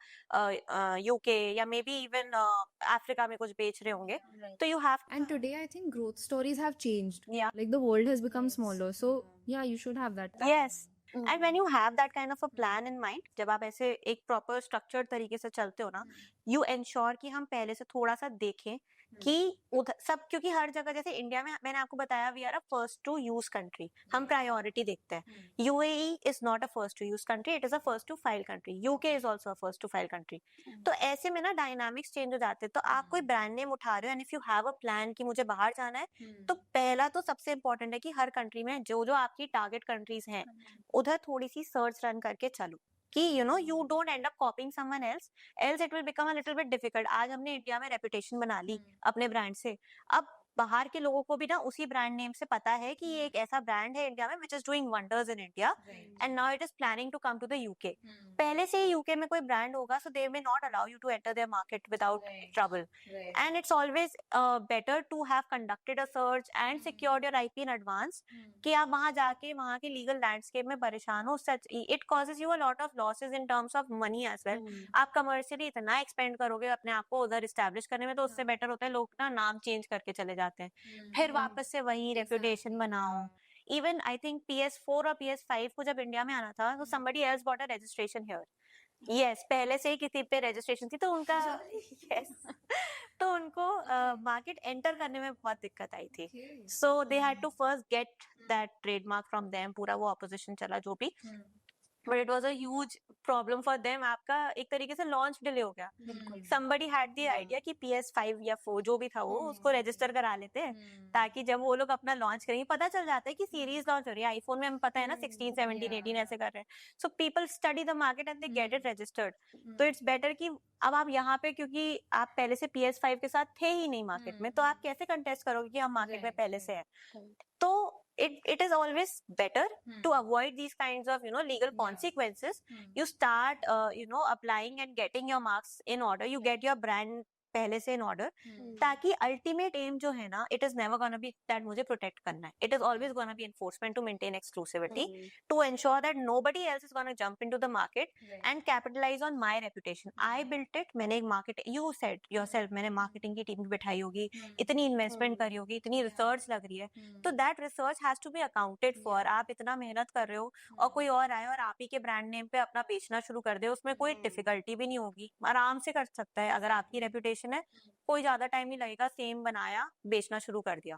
UK या maybe even अफ्रीका में कुछ बेच रहे होंगे. तो you have. And today I think growth stories have changed. Yeah. Like the world has become smaller. So yeah, you should have that. Yes. And when you have that kind of a plan in mind, जब आप ऐसे एक proper structured तरीके से चलते हो ना, you ensure कि हम पहले से थोड़ा सा देखें कि सब, क्योंकि हर जगह जैसे इंडिया में मैंने आपको बताया we are a first to use country, हम प्रायोरिटी देखते हैं. UAE is not a first to use country, it is a first to file country. UK is also a first to file country. तो ऐसे में ना dynamics change हो जाते हैं. तो आप कोई ब्रांड नेम उठा रहे हो and if you have a plan कि मुझे बाहर जाना है, तो पहला तो सबसे इम्पोर्टेंट है कि हर कंट्री में जो जो आपकी टारगेट कंट्रीज हैं उधर थोड़ी सी सर्च रन करके चलो. कि you don't end up copying someone else it will become a little bit difficult. आज हमने इंडिया में रेपुटेशन बना ली अपने ब्रांड से, अब बाहर के लोगों को भी ना उसी ब्रांड नेम से पता है कि ये एक ऐसा ब्रांड है इंडिया में which is doing wonders in India and now it is planning to come to the UK. पहले से ही UK में कोई ब्रांड होगा, so they may not allow you to enter their market without trouble. And it's always better to have conducted a search and secured your IP in advance कि आप वहां जाके वहां के लीगल लैंडस्केप में परेशान हो. It causes you a lot of losses in terms of money as well. आप कमर्शियली इतना एक्सपेंड करोगे अपने आप को उधर एस्टैब्लिश करने में, तो उससे बेटर होता है लोग ना नाम चेंज करके चले जाते हैं, फिर वापस से वही रेपुटेशन बनाओ. इवन आई थिंक PS4 और PS5 को जब इंडिया में आना था, तो somebody else bought a registration here. Yes, पहले से ही किसी पे रजिस्ट्रेशन थी, तो उनका yes, तो उनको मार्केट एंटर करने में बहुत दिक्कत आई थी. So they had to first get that trademark from them. पूरा वो ऑपोजिशन चला जो भी, but it was a huge problem for them. आपका एक तरीके से लॉन्च डिले हो गया. somebody had the idea कि PS5 या 4 जो भी था वो उसको रजिस्टर करा लेते हैं, ताकि जब वो लोग अपना लॉन्च करेंगे पता चल जाता है कि सीरीज लॉन्च हो रही है. आईफोन में हमें पता है ना 16, 17, 18 ऐसे कर रहे हैं. So people study the market and they get it registered. तो इट्स बेटर कि अब आप यहाँ पे, क्योंकि आप पहले से PS5 के साथ थे ही नहीं मार्केट में, तो आप कैसे कंटेस्ट करोगे कि हम मार्केट में पहले से हैं. तो it is always better to avoid these kinds of legal consequences. You start applying and getting your marks in order. You get your brand पहले से in order, ताकि ultimate aim जो है ना, it is never gonna be that मुझे protect करना है. It is always gonna be enforcement to maintain exclusivity, to ensure that nobody else is gonna jump into the market and capitalize on my reputation. I built it. मैंने एक market, you said yourself, मैंने marketing की team बिठाई होगी, इतनी investment करी होगी, इतनी रिसर्च लग रही है, तो that research has to be accounted for. आप इतना मेहनत कर रहे हो और कोई और आए और आप ही के ब्रांड नेम पे अपना बेचना शुरू कर दे, उसमें कोई डिफिकल्टी भी नहीं होगी, आराम से कर सकता है. अगर आपकी रेपुटेशन है, कोई ज्यादा टाइम नहीं लगेगा, सेम बनाया, बेचना शुरू कर दिया.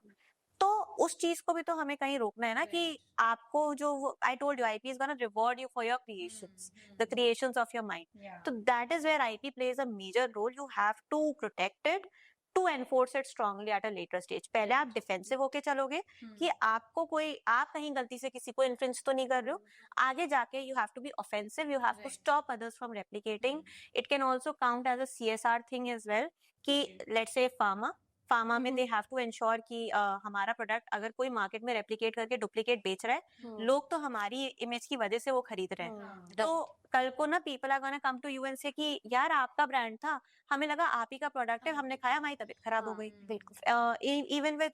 तो उस चीज को भी तो हमें कहीं रोकना है ना, कि आपको जो I told you, IP is gonna reward you for your creations, the creations of your mind. So that is where IP plays a major role. You have to protect it, to enforce it strongly at a later stage. पहले आप defensive होके चलोगे कि आपको कोई, आप कहीं गलती से किसी को इन्फ्लुएंस तो नहीं कर रहे हो. आगे जाके you have to be offensive, you have to stop others from replicating. It can also count as a CSR thing as well, कि let's say फार्मा में दे हैव टू एंश्योर कि हमारा प्रोडक्ट अगर कोई मार्केट में replicate करके duplicate बेच रहा है, लोग तो हमारी इमेज की वजह से वो खरीद रहे हैं. तो कल को ना people are gonna come to you and say कि यार आपका ब्रांड था, हमें लगा आप ही का प्रोडक्ट है, हमने खाया, हमारी तबीयत खराब हो गई. Even with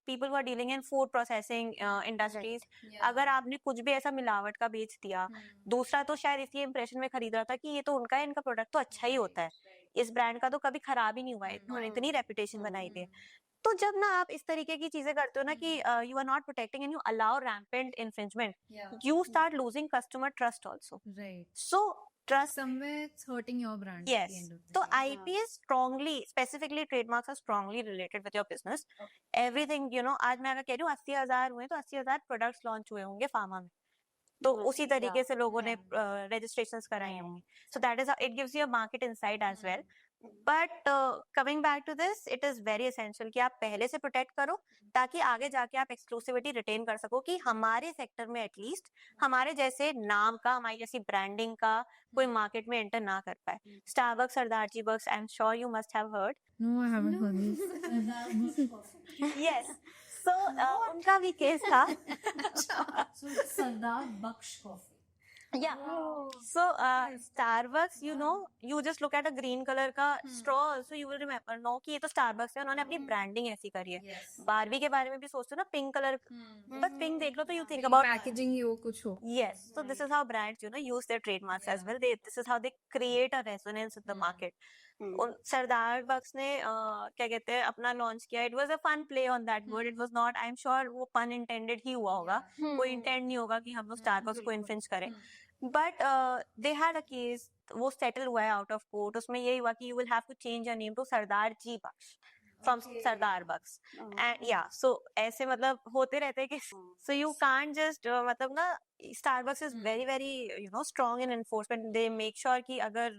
people who are dealing in food processing industries, अगर आपने कुछ भी ऐसा मिलावट का बेच दिया, दूसरा तो शायद इसी इंप्रेशन में खरीद रहा था कि ये तो उनका है, इनका प्रोडक्ट तो अच्छा ही होता है, इस ब्रांड का तो कभी खराब ही नहीं हुआ है, इन्होंने इतनी रेपुटेशन बनाई थी. तो जब ना आप इस तरीके की चीजें करते हो ना कि you are not protecting and you allow rampant infringement, you start losing customer trust also. So trust, somewhere it's hurting your brand. Yes. So IP is strongly, specifically trademarks are strongly related with your business. Everything, आज मैं अगर कह रही हूँ 80,000 हुए, तो 80,000 products launch हुए होंगे फार्मा में, तो उसी तरीके से लोगों ने registrations कराई होंगी. So that is how it gives you a market insight as well. But coming back to this, it is very essential कि आप पहले से प्रोटेक्ट करो, ताकि आगे जाके आप एक्सक्लूसिविटी रिटेन कर सको, कि हमारे सेक्टर में एटलीस्ट हमारे जैसे नाम का, हमारी जैसी ब्रांडिंग का कोई मार्केट में एंटर ना कर पाए. Starbucks, Sardar Ji Bucks, I'm sure you must have heard. No, I haven't heard this. Yes. So उनका भी केस था. So Sardar Bucks Coffee. Yeah. So Starbucks, you just look at a green color का straw, so you will remember know कि ये तो Starbucks है, उन्होंने अपनी ब्रांडिंग ऐसी करी है. बारबी के बारे में भी सोचते हो ना, पिंक कलर, बस पिंक देख लो तो you think about पैकेजिंग ही वो कुछ हो. Yes. So this is how brands use their trademarks as well. This is how they create a resonance in the market. सरदार बक्स ने क्या कहते हैं अपना लॉन्च किया. It was a fun play on that word. It was not, I am sure वो pun intended ही हुआ होगा, कोई इंटेंड नहीं होगा कि हम लोग स्टारबक्स को इन्फ्लुएंस करें. But they had a case, वो सेटल हुआ है आउट ऑफ कोर्ट. उसमें यही हुआ कि you will have to change your name to Sardar ji Bucks from Sardar Bucks. And yeah, so ऐसे मतलब होते रहते हैं कि so you can't just मतलब ना, Starbucks is very very strong in enforcement. They make sure कि अगर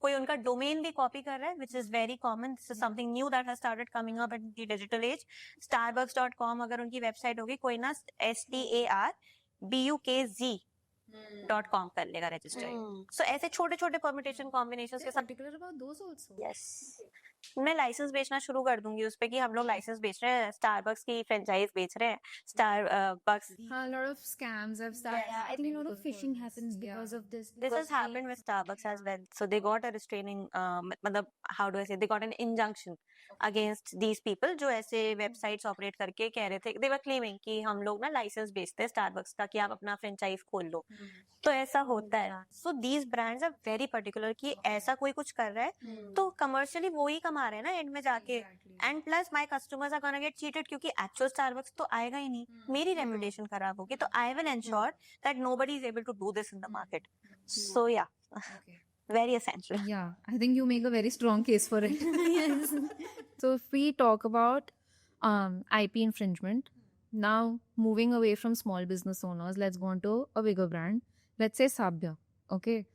कोई उनका डोमेन भी कॉपी कर रहा है, which is very common, this is something new that has started coming up in the digital age. Starbucks.com अगर उनकी वेबसाइट होगी, कोई ना STARBUKZ .com कर लेगा रजिस्टर. So ऐसे छोटे छोटे permutation combinations के They're साथ particular about those also. yes. मैं लाइसेंस बेचना शुरू कर दूंगी उस पे कि हम लोग लाइसेंस बेच रहे हैं, स्टारबक्स की फ्रेंचाइज बेच रहे हैं, Starbucks. A lot of scams have started. Yeah, I think a lot of happening phishing for happens this. because Yeah. of this. This has happened with Starbucks as well. So they got a restraining, मतलब how do I say? They got an injunction against these people जो ऐसे websites operate करके कह रहे थे. They were claiming कि हम लोग ना license बेचते हैं Starbucks का कि आप अपना franchise खोल लो. तो ऐसा होता है. So these brands are very particular कि ऐसा कोई कुछ कर रहा है तो commercially वो ही कमा रहे हैं ना end में जाके. And plus my customers are gonna get cheated क्योंकि actual Starbucks तो आएगा ही नहीं. मेरी reputation खराब होगी. तो I will ensure that nobody is able to do this in the market. So yeah, Okay. very essential. Yeah, I think you make a very strong case for it. Yes. So if we talk about IP infringement, now moving away from small business owners, let's go on to a bigger brand. Let's say Sabya. Okay.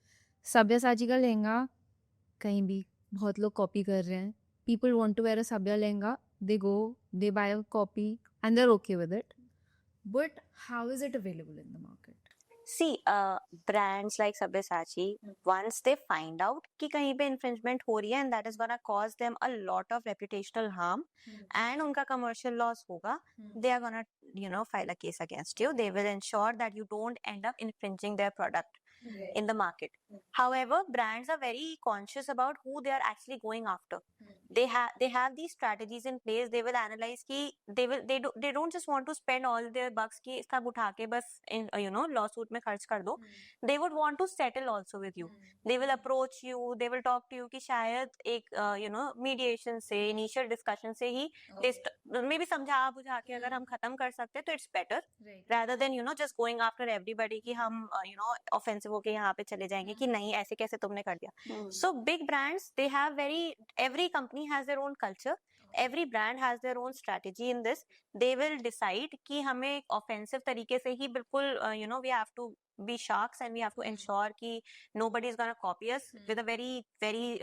Sabyasachi का लहंगा कहीं भी बहुत लोग copy कर रहे हैं. People want to wear a Sabya lehenga. They go, they buy a copy and they're okay with it. But how is it available in the market? See, brands like Sabyasachi, once they find out कि कहीं पे infringement हो रही है and that is gonna cause them a lot of reputational harm and उनका commercial loss होगा, they are gonna, file a case against you. They will ensure that you don't end up infringing their product in the market. However, brands are very conscious about who they are actually going after. They have these strategies in place. They will analyze कि they don't just want to spend all their bucks कि सब उठा के बस in lawsuit में खर्च कर दो. They would want to settle also with you. They will approach you. They will talk to you कि शायद एक mediation से initial discussion से ही maybe समझा बुझा के अगर हम खत्म कर सकते तो it's better rather than just going after everybody कि हम offensive होके यहाँ पे चले जाएंगे कि नहीं ऐसे कैसे तुमने कर दिया. So big brands, they have every company has their own culture. Every brand has their own strategy in this. They will decide कि हमें offensive तरीके से ही बिल्कुल we have to be sharks and we have to ensure कि nobody is gonna copy us with a very very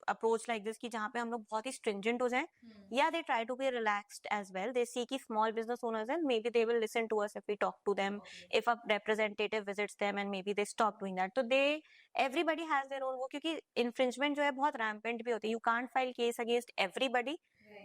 approach like this कि जहाँ पे हम लोग बहुत ही stringent हो जाएं. Yeah, they try to be relaxed as well. They see कि small business owners and maybe they will listen to us if we talk to them. If a representative visits them and maybe they stop doing that. So everybody has their own वो क्योंकि infringement जो है बहुत rampant भी होती है. You can't file case against everybody.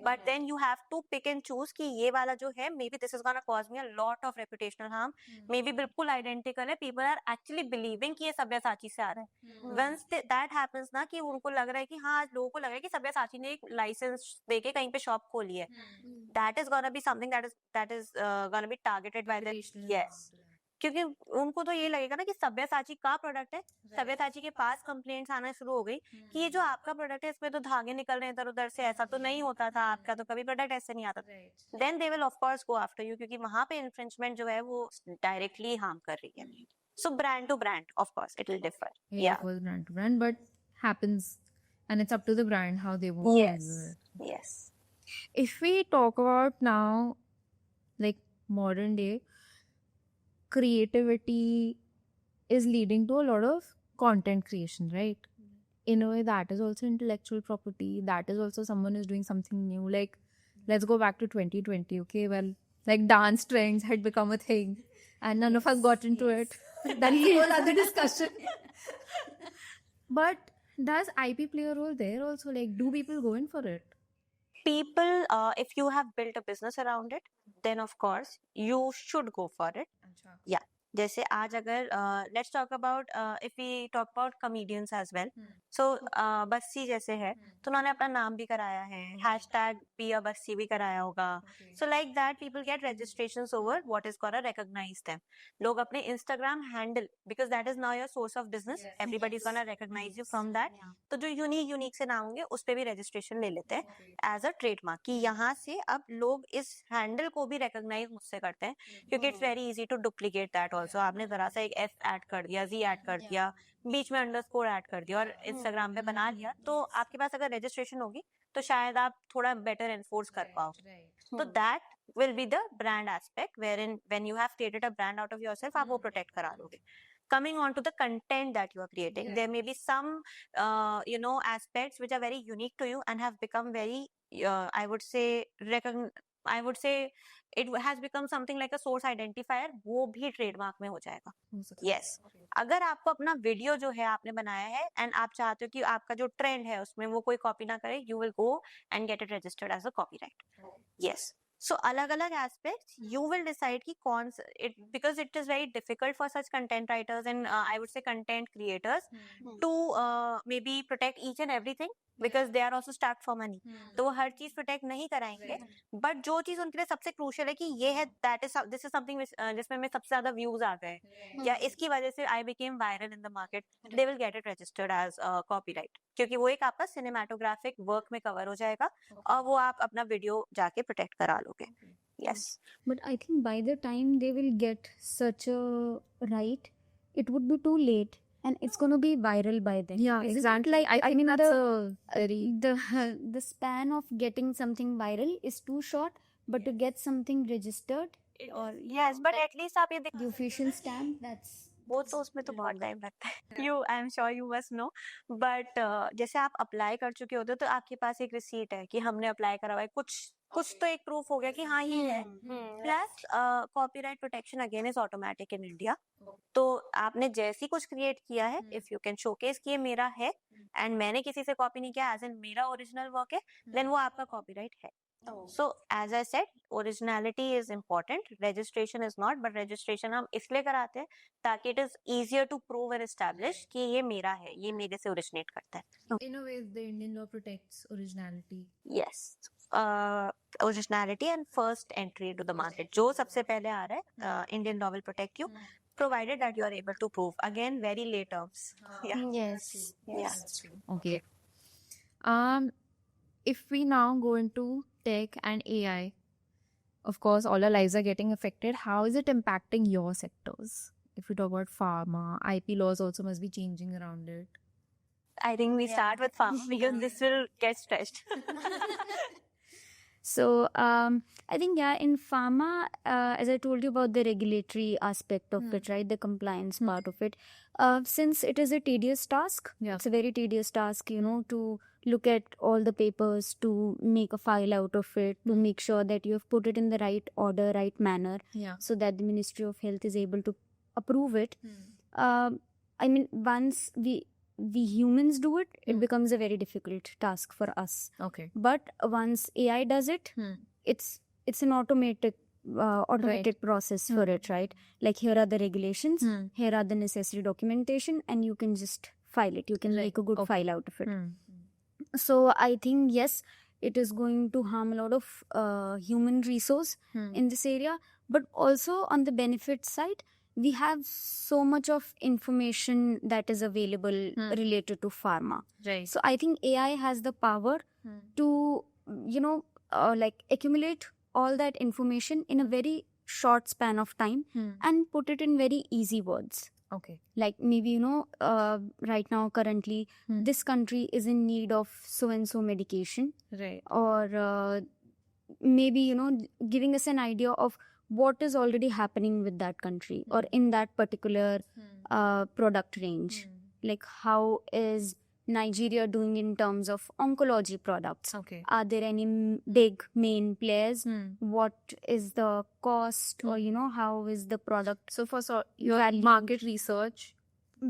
But then you have to pick and choose कि ये वाला जो है maybe this is gonna cause me a lot of reputational harm. Maybe बिल्कुल identical है. People are actually believing कि ये सब्यासाची से आ रहा है. Once that happens ना कि उनको लग रहा है कि हाँ लोगों को लग रहा है कि सब्यासाची ने एक लाइसेंस देके कहीं पे शॉप खोली है. That is gonna be something that is gonna be targeted by the yes. क्योंकि उनको तो ये लगेगा ना कि सब्यासाची का प्रोडक्ट है. सब्यासाची के पास कंप्लेंट्स आना शुरू हो गई कि ये जो आपका प्रोडक्ट है इसमें तो धागे निकल रहे हैं इधर उधर से, ऐसा तो नहीं होता था, आपका तो कभी प्रोडक्ट ऐसे नहीं आता. Then they will of course go after you क्योंकि वहां पे इन्फ्रिंजमेंट जो है वो डायरेक्टली हार्म कर रही है. So brand to brand of course it will differ. Yeah, it was brand to brand, but happens, and it's up to the brand how they want to handle it. Yes. If we talk about now, like modern day, creativity is leading to a lot of content creation, right? In a way, that is also intellectual property. That is also someone is doing something new. Like, let's go back to 2020, okay? Well, like dance trends had become a thing, and none of us got into it. That's a whole other discussion. But does IP play a role there also? Like, do people go in for it? People, if you have built a business around it, then of course you should go for it. Yeah. जैसे आज अगर let's talk about if we talk about comedians as well. So Bassi जैसे है तो उन्होंने अपना नाम भी कराया है, hashtag be a बस्सी भी कराया होगा. So like that people get registrations over what is gonna recognize them. लोग अपने Instagram handle because that is now your source of business. Everybody is gonna recognize you from that. तो जो unique से नाम होंगे उस पे भी registration ले लेते हैं as a trademark कि यहाँ से अब लोग इस handle को भी recognize मुझसे करते हैं क्योंकि it's very easy to duplicate that also. आपने जरा सा एक F ऐड कर दिया, Z ऐड कर दिया, बीच में अंडरस्कोर ऐड कर दिया और Instagram पे बना लिया तो आपके पास अगर रजिस्ट्रेशन होगी तो शायद आप थोड़ा बेटर एनफोर्स कर पाओ. तो that will be the brand aspect wherein when you have created a brand out of yourself आप वो protect करा लोगे. Coming on to the content that you are creating, there may be some aspects which are very unique to you and have become very I would say I would say it has become something like a source identifier, वो भी trademark में हो जाएगा. Yes. अगर आपको अपना video जो है आपने बनाया है एंड आप चाहते हो कि आपका जो ट्रेंड है उसमें वो कोई कॉपी ना करे, you will go and get it registered as a copyright. Yes. So अलग-अलग aspects you will decide कि कौन it because it is very difficult for such content writers and I would say content creators to maybe protect each and everything because they are also stuck for money. तो वो हर चीज protect नहीं कराएंगे, but जो चीज उनके लिए सबसे क्रूशियल है कि ये है दिस इज समथिंग जिसमें में सबसे ज्यादा व्यूज आ गए या इसकी वजह से I became viral in the market, they will get it registered as copyright, क्योंकि वो एक आपका सिनेमेटोग्राफिक वर्क में कवर हो जाएगा और वो आप अपना वीडियो जाके प्रोटेक्ट करा लोगे. Yes. But I think by the time they will get such a right, it would be too late, and it's going to be viral by then. Yeah, Isn't it? exactly. Like I mean, that's a very the span of getting something viral is too short, but to get something registered or Yes, but at least आप ये the official stamp, that's वो तो उसमें तो बहुत time लगता है. You I am sure you must know, but जैसे आप अप्लाई कर चुके होते हो तो आपके पास एक रिसीट है कि हमने अप्लाई करा हुआ है, कुछ तो एक प्रूफ हो गया कि हाँ ये है. Plus copyright protection again is automatic in India. तो आपने जैसी कुछ क्रिएट किया है, इफ यू कैन शोकेस कि ये मेरा है एंड मैंने किसी से कॉपी नहीं किया, एज इन मेरा ओरिजिनल वर्क है, देन वो आपका कॉपीराइट है. So as I said, originality is important, registration is not, but registration हम इसलिए कराते हैं ताकि it is easier to prove and establish कि ये मेरा है, ये मेरे से originate करता है. in a way the Indian law protects originality. Yes, originality and first entry into the market. जो सबसे पहले आ रहा है, Indian law will protect you, provided that you are able to prove. Again, very lay terms. Yeah. yes. Yeah. Okay. If we now go into tech and AI, of course, all our lives are getting affected. How is it impacting your sectors? If we talk about pharma, IP laws also must be changing around it. I think we start with pharma because this will get stretched. So I think in pharma, as I told you about the regulatory aspect of it, right, the compliance part of it, since it is a tedious task, it's a very tedious task, to look at all the papers, to make a file out of it, to make sure that you have put it in the right order, right manner, so that the Ministry of Health is able to approve it. I mean, once we humans do it, it becomes a very difficult task for us. Okay. But once AI does it, it's an automated process for it, right? Like, here are the regulations, here are the necessary documentation, and you can just file it. You can make a good file out of it. So I think, yes, it is going to harm a lot of human resource in this area. But also on the benefit side, we have so much of information that is available related to pharma. Right. So I think AI has the power to, like, accumulate all that information in a very short span of time and put it in very easy words. Okay. Like, maybe, right now, currently, this country is in need of so-and-so medication. Right. Or maybe, giving us an idea of what is already happening with that country or in that particular product range. Like, how is Nigeria doing in terms of oncology products? Okay. Are there any big main players? What is the cost, or how is the product? So for your market research,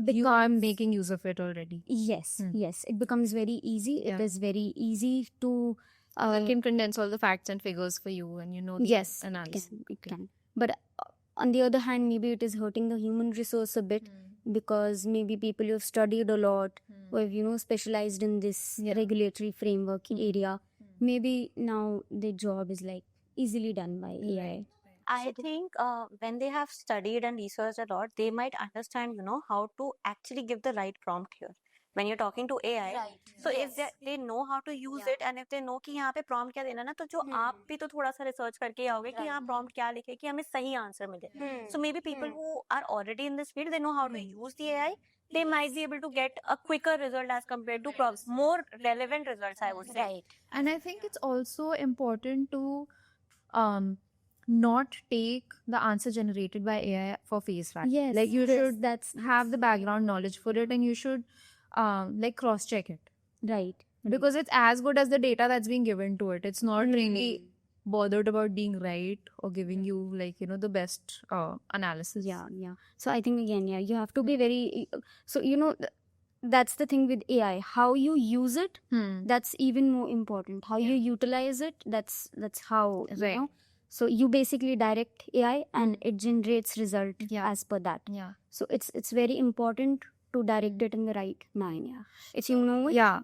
you are making use of it already. Yes, yes, it becomes very easy. It is very easy to it can condense all the facts and figures for you, and the yes, analysis. it can. But on the other hand, maybe it is hurting the human resource a bit, because maybe people who have studied a lot, who have specialized in this regulatory framework area, maybe now their job is like easily done by AI. I think when they have studied and researched a lot, they might understand, how to actually give the right prompt here. When you're talking to AI, so if they know how to use it, and if they know कि यहाँ पे prompt क्या देना ना, तो जो आप भी तो थोड़ा सा research करके आओगे कि यहाँ prompt क्या लिखे कि हमें सही answer मिले. So maybe people who are already in this field, they know how to use the AI. They might be able to get a quicker result as compared to prompts, more relevant results, I would say. Right. And I think it's also important to not take the answer generated by AI for face value. Yes. Like, you should that's have the background knowledge for it, and you should like cross-check it. right. Because it's as good as the data that's being given to it. It's not really bothered about being right or giving you like, you know, the best analysis. Yeah. So I think again, yeah, you have to be very. So that's the thing with AI. How you use it, that's even more important. How you utilize it, that's how Right. So you basically direct AI and it generates result as per that. Yeah. So it's very important to direct it in the right manner. Yeah. If you know it, Yeah.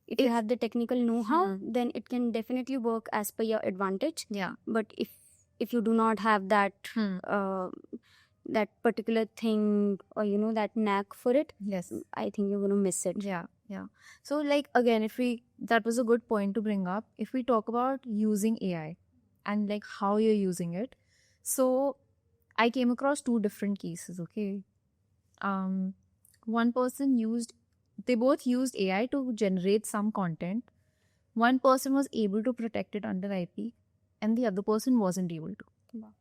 if you have the technical know-how, then it can definitely work as per your advantage. Yeah. But if you do not have that that particular thing or that knack for it, Yes. I think you're gonna miss it. Yeah. So like again, that was a good point to bring up. If we talk about using AI and like how you're using it, so I came across two different cases. Okay, one person they both used AI to generate some content. One person was able to protect it under IP, and the other person wasn't able to. Wow.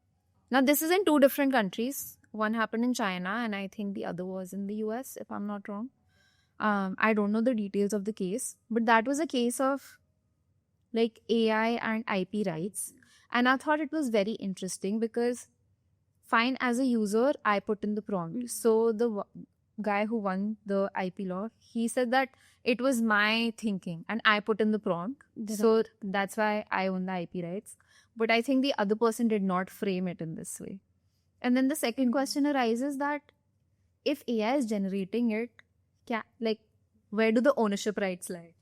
Now this is in two different countries. One happened in China, and I think the other was in the US, if I'm not wrong. I don't know the details of the case, but that was a case of like AI and IP rights. And I thought it was very interesting because, fine, as a user, I put in the prompt. So the guy who won the IP law, he said that it was my thinking and I put in the prompt. So that's why I own the IP rights. But I think the other person did not frame it in this way. And then the second question arises that if AI is generating it, where do the ownership rights lie?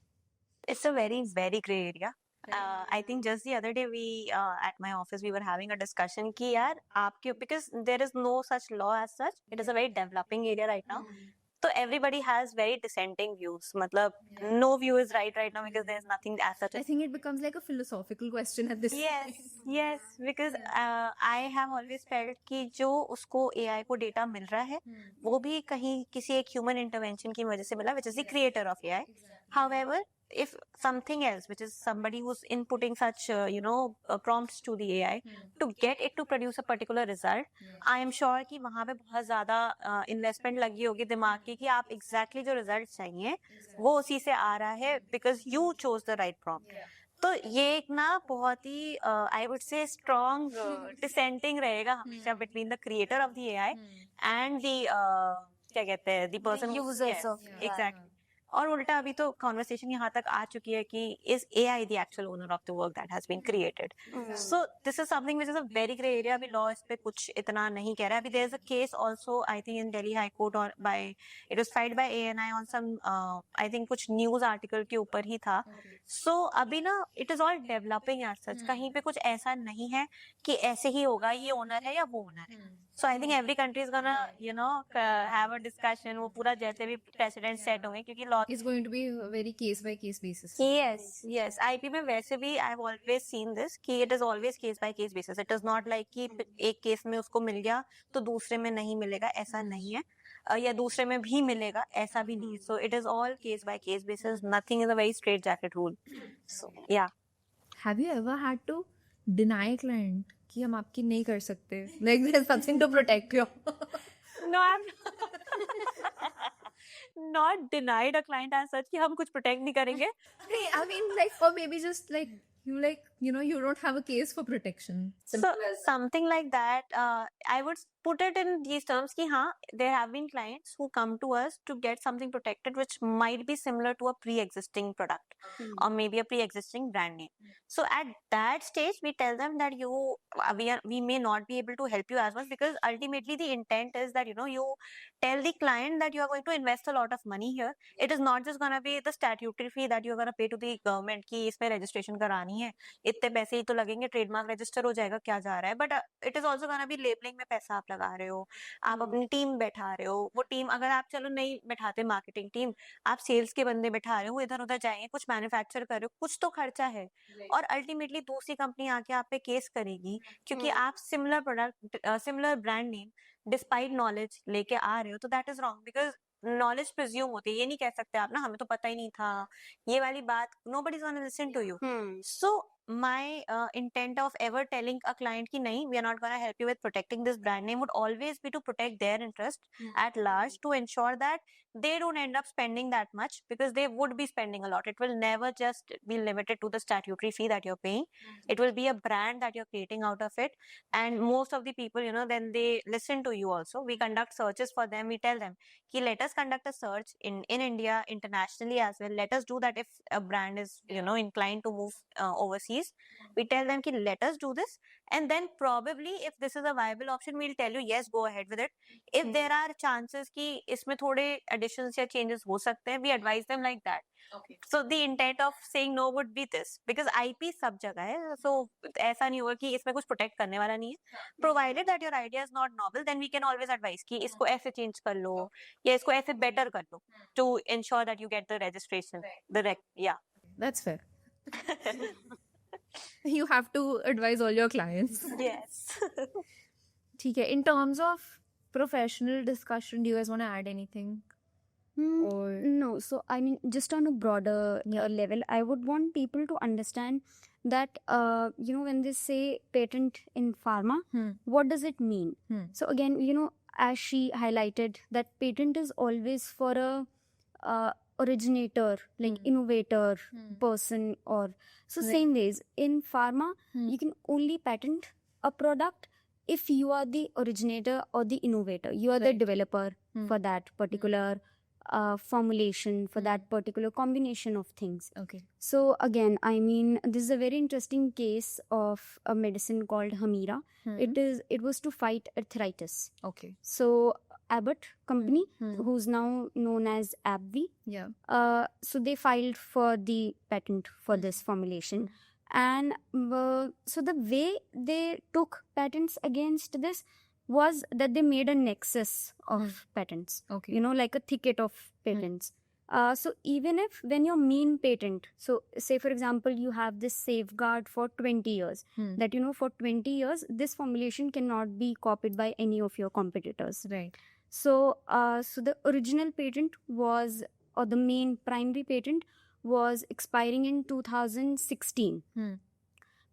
It's a very, very gray area. I think just the other day we at my office we were having a discussion कि यार आपके because there is no such law as such. It is a very developing area right now. So everybody has very dissenting views. मतलब no view is right now because there is nothing as such. I think it becomes like a philosophical question at this Yes, because I have always felt कि जो उसको AI को data मिल रहा है, वो भी कहीं किसी एक human intervention की वजह से मिला, which is the creator of AI. However, if something else, which is somebody who's inputting such, prompts to the AI to get it to produce a particular result, I am sure कि वहाँ पे बहुत ज़्यादा investment लगी होगी दिमाग की कि आप exactly जो result चाहिए, वो उसी से आ रहा है because you chose the right prompt. तो ये एक ना बहुत ही I would say strong dissenting रहेगा हमेशा between the creator of the AI and the क्या कहते हैं the person Users of exactly और उल्टा अभी तो कॉन्वर्सेशन यहाँ तक आ चुकी है कि is AI the actual owner of the work that has been created so this is something which is a very grey area अभी लॉ इस पे कुछ इतना नहीं कह रहा है अभी there is a case also I think in Delhi high court और by it was filed by ANI on some I think कुछ न्यूज आर्टिकल के ऊपर ही था सो अभी ना it is all developing as such कहीं पे कुछ ऐसा नहीं है कि ऐसे ही होगा ये ओनर है या वो ओनर है so I think every country is gonna have a discussion वो पूरा जैसे भी प्रेसिडेंट सेट होंगे क्योंकि law is going to be a very case by case basis. yes IP में वैसे भी I have always seen this कि it is always case by case basis it is not like कि एक case में उसको मिल गया तो दूसरे में नहीं मिलेगा ऐसा नहीं है या दूसरे में भी मिलेगा ऐसा भी नहीं so it is all case by case basis nothing is a very straight jacket rule so या Have you ever had to deny a client कि हम आपकी नहीं कर सकते? Like there's something to protect you. no I'm not denied a client as such कि हम कुछ protect नहीं करेंगे Hey, I mean, like, or maybe just like you don't have a case for protection. so something like that I would put it in these terms कि हाँ there have been clients who come to us to get something protected which might be similar to a pre-existing product or maybe a pre-existing brand name so at that stage we tell them that we may not be able to help you as much because ultimately the intent is that you tell the client that you are going to invest a lot of money here it is not just going to be the statutory fee that you are going to pay to the government कि इसमें registration करानी है इतने पैसे ही तो लगेंगे trademark register हो जाएगा क्या जा रहा है but it is also gonna be labelling में पैसा आप लगा रहे हो आप अपनी टीम बैठा रहे हो वो टीम अगर आप चलो नहीं बैठाते मार्केटिंग टीम आप सेल्स के बंदे बैठा रहे हो इधर उधर जाएंगे कुछ मैन्युफैक्चर कर रहे हो कुछ तो खर्चा है और अल्टीमेटली दूसरी कंपनी आके आप पे केस करेगी क्योंकि आप similar product similar brand name despite knowledge लेके आ रहे हो तो that is wrong because knowledge presume होती है ये नहीं कह सकते आप ना हमें तो पता ही नहीं था ये वाली बात nobody is gonna listen to you so my intent of ever telling a client ki nahi, we are not going to help you with protecting this brand name would always be to protect their interest at large, to ensure that they don't end up spending that much, because they would be spending a lot. It will never just be limited to the statutory fee that you're paying. It will be a brand that you're creating out of it. And most of the people, then they listen to you also. We conduct searches for them. We tell them ki let us conduct a search in India, internationally as well. Let us do that. If a brand is inclined to move overseas, we tell them ki let us do this, and then probably if this is a viable option, we'll tell you yes, go ahead with it. If there are chances ki isme thode additions ya changes ho sakte hain, we advise them like that. So the intent of saying no would be this, because IP सब जगह है, so ऐसा नहीं होगा कि इसमें कुछ protect करने वाला नहीं है. Provided that your idea is not novel, then we can always advise कि इसको ऐसे change कर लो या इसको ऐसे better कर लो, to ensure that you get the registration. Yeah. That's fair. You have to advise all your clients. Yes. ठीक है. In terms of professional discussion, do you guys want to add anything? Or No, so I mean, just on a broader level, I would want people to understand that, when they say patent in pharma, what does it mean? So again, as she highlighted, that patent is always for a originator, like innovator person, or so same ways in pharma, you can only patent a product if you are the originator or the innovator. You are the developer for that particular formulation, for that particular combination of things. okay. So again, I mean, this is a very interesting case of a medicine called Humira. It was to fight arthritis. Okay. So Abbott company, who's now known as AbbVie, Yeah. so they filed for the patent for this formulation. And so the way they took patents against this was that they made a nexus of patents. Okay. Like a thicket of patents. So even if when your main patent, so say for example, you have this safeguard for 20 years, that for 20 years, this formulation cannot be copied by any of your competitors. Right. So, so the original patent was, or the main primary patent was expiring in 2016.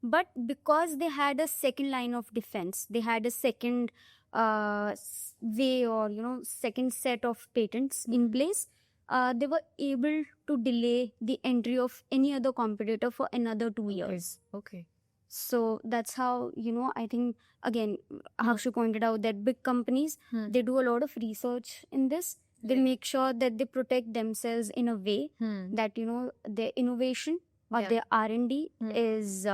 But because they had a second line of defense, they had a second way, or second set of patents in place, they were able to delay the entry of any other competitor for another 2 years. Okay. So that's how, I think, again, Hakshu pointed out that big companies, they do a lot of research in this. They make sure that they protect themselves in a way that, their innovation or their R&D is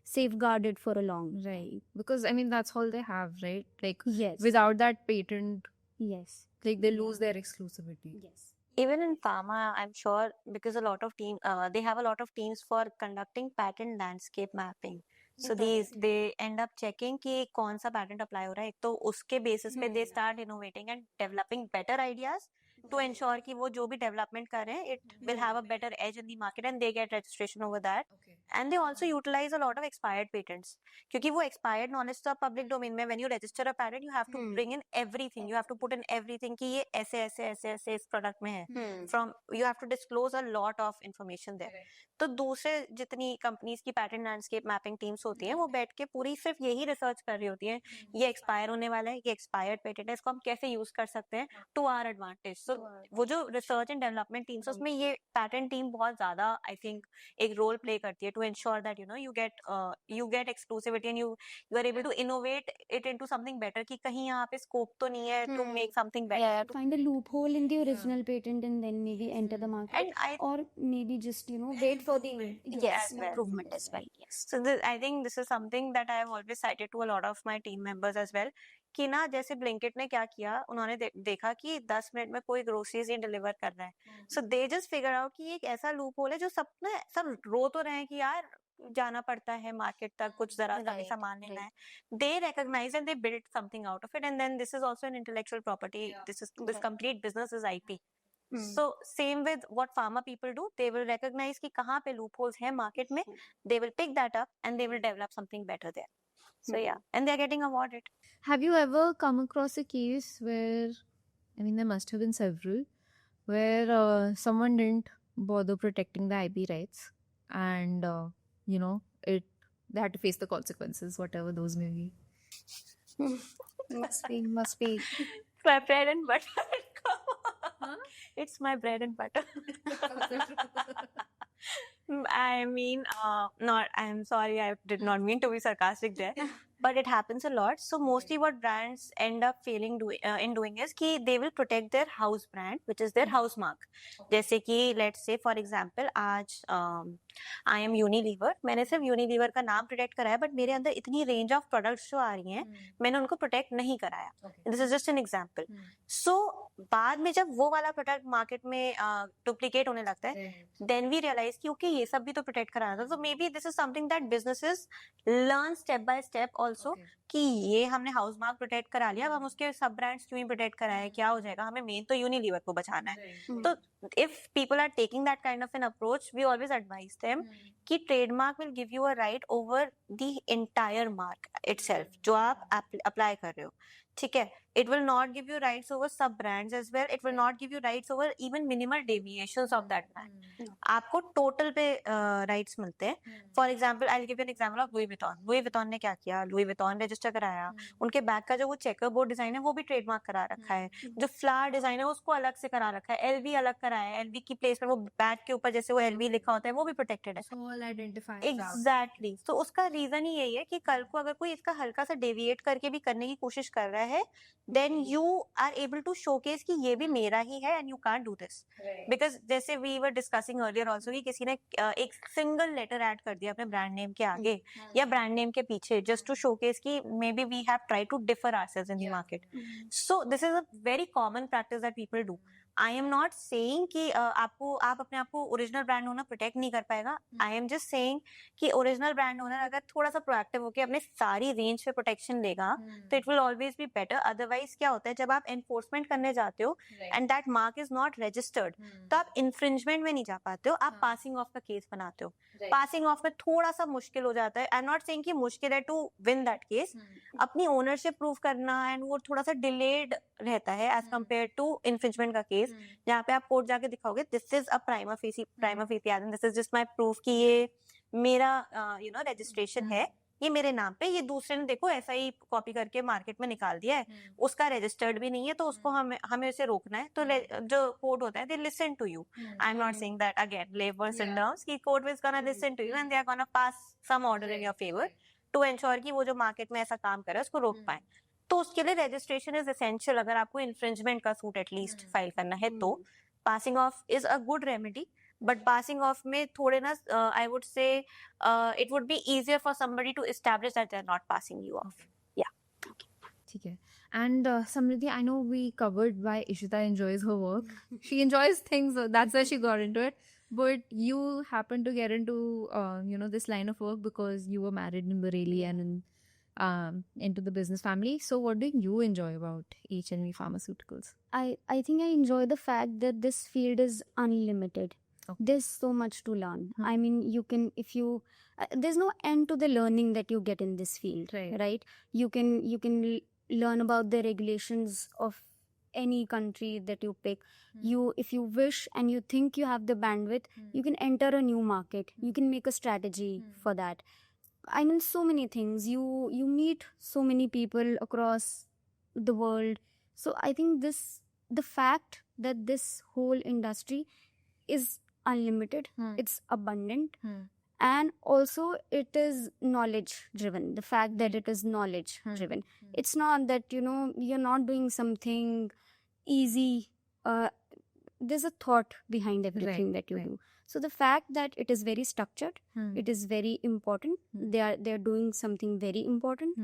safeguarded for a long. Right. Because I mean, that's all they have, right? Like, Yes. without that patent, Yes. like they lose their exclusivity. Yes. Even in pharma, I'm sure, because a lot of they have a lot of teams for conducting patent landscape mapping. So they end up checking कि कौन सा patent apply हो रहा है. तो उसके basis पे they start innovating and developing better ideas to ensure कि वो जो भी development कर रहे हैं, it will have a better edge in the market and they get registration over that. Okay. And they also utilize a lot of expired patents. क्योंकि वो expired knowledge तो public domain में, when you register a patent, you have to bring in everything. You have to put in everything कि ये ऐसे ऐसे ऐसे ऐसे इस product में है. From you have to disclose a lot of information there. तो दूसरे जितनी companies की patent landscape mapping teams होती हैं, वो बैठ के पूरी सिर्फ यही research कर रही होती हैं. ये expire होने वाला है, ये expired patent है, इसको हम कैसे use कर सकते हैं to our advantage. So वो जो research and development teams, उसमें ये patent team बहुत ज़्यादा, I think, एक role play करती है to ensure that you get exclusivity and you are able to innovate it into something better. कि कहीं यहाँ पे scope तो नहीं है to make something better. Yeah, find a loophole in the original patent and then maybe enter the market. And or maybe just, wait for the improvement as well. Yes. So I think this is something that I have always cited to a lot of my team members as well. कि ना जैसे Blinkit ने क्या किया, उन्होंने देखा कि 10 minute में कोई ग्रोसरीज ही डिलीवर कर रहा है. So they just figure out कि एक ऐसा लूप होल है जो सब रो तो रहे हैं कि यार जाना पड़ता है मार्केट तक, कुछ जरा सा सामान लेना है. They recognize and they build something out of it, and then this is also an intellectual property. This complete business is IP. So same with what pharma people do, they will recognize कि कहाँ पे loopholes हैं market में, they will pick that up and they will develop something better there. So yeah, and they're getting awarded. Have you ever come across a case where, I mean, there must have been several, where someone didn't bother protecting the IP rights and you know, they had to face the consequences, whatever those may be. Must be. My bread and butter. It's my bread and butter. I mean, not. I'm sorry, I did not mean to be sarcastic there, but it happens a lot. So mostly, what brands end up failing in doing is कि they will protect their house brand, which is their house mark. जैसे कि let's say for example, आज I am Unilever. मैंने सिर्फ Unilever का नाम protect करा है, बट मेरे अंदर इतनी रेंज ऑफ प्रोडक्ट्स जो आ रही हैं, मैंने उनको प्रोटेक्ट नहीं कराया. This is just an example. So बाद में जब वो वाला प्रोडक्ट मार्केट में डुप्लीकेट होने लगता है, देन वी रियलाइज कि ओके, ये सब भी तो प्रोटेक्ट कराना था. So maybe this is something that businesses learn step by step also, कि ये हमने हाउस मार्क प्रोटेक्ट करा लिया, अब हम उसके सब ब्रांड्स क्यों ही प्रोटेक्ट कराएं, क्या हो जाएगा, हमें मेन तो यूनिलीवर को बचाना है. तो if people are taking that kind of an approach, we always advise them कि trademark will give you a right over the entire mark itself जो आप apply कर रहे हो. ठीक है, it will not give you rights over sub brands as well. It will not give you rights over even minimal deviations of that brand. आपको total पे rights मिलते हैं. For example, I'll give you an example of Louis Vuitton. Louis Vuitton ने क्या किया? Louis Vuitton register कराया. उनके bag का जो वो चेकर बोर्ड डिजाइन है वो भी ट्रेडमार्क करा रखा है. जो फ्लावर डिजाइन है उसको अलग से करा रखा है. LV अलग कराया है. LV की प्लेस पर वो बैग के ऊपर जैसे वो LV लिखा होता है वो भी प्रोटेक्टेड है. All identified. एग्जैक्टली. तो उसका रीजन ही यही है कि कल को अगर कोई इसका हल्का सा डेविएट करके भी करने की कोशिश कर रहा है, then you are able to showcase कि ये भी मेरा ही है and you can't do this. Because जैसे we were discussing earlier also कि किसी ने एक सिंगल लेटर ऐड कर दिया अपने ब्रांड नेम के आगे या ब्रांड नेम के पीछे, जस्ट टू शोकेस कि may be we have try to differ ourselves in the market. So this is a very common practice that people do. I am not saying कि आप अपने आप को ओरिजिनल ब्रांड ओनर प्रोटेक्ट नहीं कर पाएगा. I am just saying कि original brand owner अगर थोड़ा सा प्रोएक्टिव होकर अपने सारी रेंज पे प्रोटेक्शन लेगा तो it will always be better. Otherwise क्या होता है, जब आप एनफोर्समेंट करने जाते हो and that mark is not registered, तो आप इंफ्रिंजमेंट में नहीं जा पाते हो, आप पासिंग ऑफ का केस बनाते हो. पासिंग ऑफ में थोड़ा सा मुश्किल हो जाता है. आई एम नॉट सेइंग कि मुश्किल है टू विन दैट केस. अपनी ओनरशिप प्रूव करना एंड वो थोड़ा सा डिलेड रहता है एज कम्पेयर टू इन्फ्रिंजमेंट का केस, जहाँ पे आप कोर्ट जाके दिखाओगे this is a prima facie evidence, this is just my proof कि ये मेरा रजिस्ट्रेशन है, ये मेरे नाम पे, ये दूसरे ने देखो ऐसा ही कॉपी करके मार्केट में निकाल दिया है, उसका रजिस्टर्ड भी नहीं है, तो उसको हमें उसे रोकना है. तो जो कोर्ट होता है, they listen to you. I am not saying that again labours and terms कि court is gonna listen to you and they are gonna pass some order in your favour to ensure कि वो जो market में ऐसा काम कर रहा है उसको रोक पाए. तो उसके लिए रजिस्ट्रेशन इज एसेंशियल. अगर आपको इन्फ्रिंजमेंट का सूट एटलीस्ट फाइल करना है तो passing off is a good remedy. But passing off में थोड़े ना I would say it would be easier for somebody to establish that they are not passing you off. या ठीक है. And Samriddhi, I know we covered why Ishita enjoys her work. She enjoys things, that's why she got into it. But you happened to get into, this line of work because you were married in Bareilly and into the business family. So what do you enjoy about H&V Pharmaceuticals? I think I enjoy the fact that this field is unlimited. Okay. There's so much to learn. I mean, you can, if you, there's no end to the learning that you get in this field, right? You can learn about the regulations of any country that you pick. If you wish and you think you have the bandwidth, you can enter a new market. You can make a strategy for that. I mean, so many things. You meet so many people across the world. So I think the fact that this whole industry is unlimited, it's abundant, and also it is knowledge driven. The fact that it is knowledge driven. It's not that, you're not doing something easy. There's a thought behind everything that you do. So the fact that it is very structured, it is very important. They are doing something very important,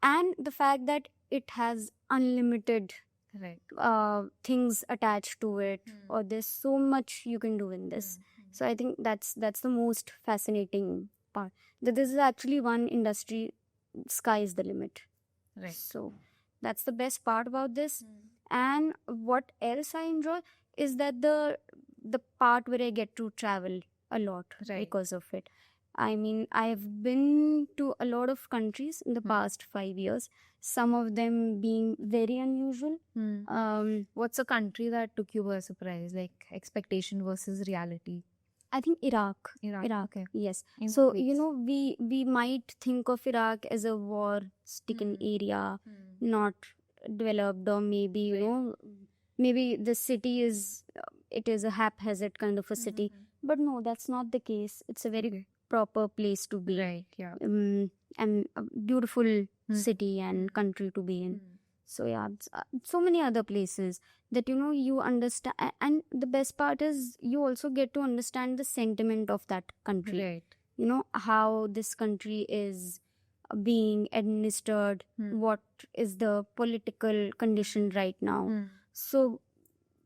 and the fact that it has unlimited things attached to it, or there's so much you can do in this. So I think that's the most fascinating part. That this is actually one industry. Sky is the limit. Right. So that's the best part about this. And what else I enjoy is that the part where I get to travel a lot because of it. I mean, I've been to a lot of countries in the past 5 years, some of them being very unusual. What's a country that took you by surprise, like expectation versus reality? I think Iraq. Iraq. Okay. Yes. In So, Kuwait. you know, we might think of Iraq as a war-stricken area, not developed, or maybe, you know, maybe the city is, it is a haphazard kind of a city. But no, that's not the case. It's a very proper place to be. Right. Yeah. And a beautiful city and country to be in. So yeah, so many other places that, you know, you understand, and the best part is you also get to understand the sentiment of that country. Right. You know, how this country is being administered, what is the political condition right now. So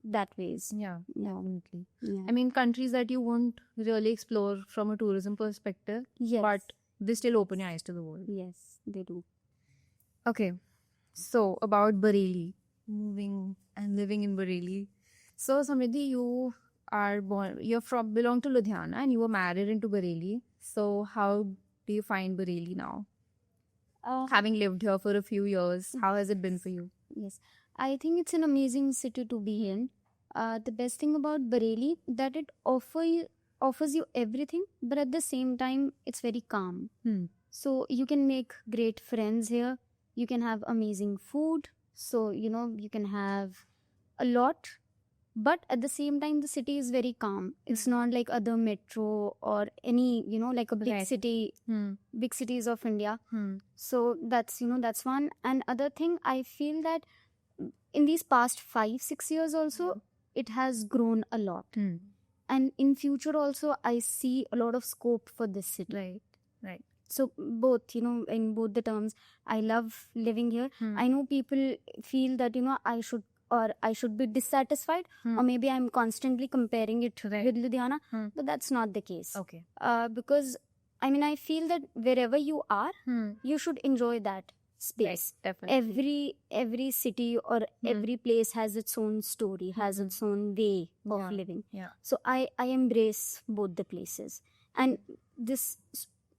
that ways. Yeah. Definitely. Yeah. I mean, countries that you won't really explore from a tourism perspective, Yes. but they still open your eyes to the world. Yes, they do. Okay. So about Bareilly, moving and living in Bareilly. So Samriddhi, you are born, belong to Ludhiana and you were married into Bareilly. So how do you find Bareilly now? Having lived here for a few years, how has it been for you? Yes, I think it's an amazing city to be in. The best thing about Bareilly that it offers you everything, but at the same time, it's very calm. So you can make great friends here. You can have amazing food. So, you know, you can have a lot. But at the same time, the city is very calm. It's not like other metro or any, you know, like a big Right. city, big cities of India. So that's, you know, that's one. And other thing, I feel that in these past 5-6 years also, it has grown a lot. And in future also, I see a lot of scope for this city. Right. Right. So both, you know, in both the terms, I love living here. I know people feel that, you know, I should be dissatisfied, or maybe I'm constantly comparing it with Ludhiana, but that's not the case. Okay. Because I mean, I feel that wherever you are, you should enjoy that space. Right, definitely. Every city or every place has its own story, has its own way of living. Yeah. So I embrace both the places, and this,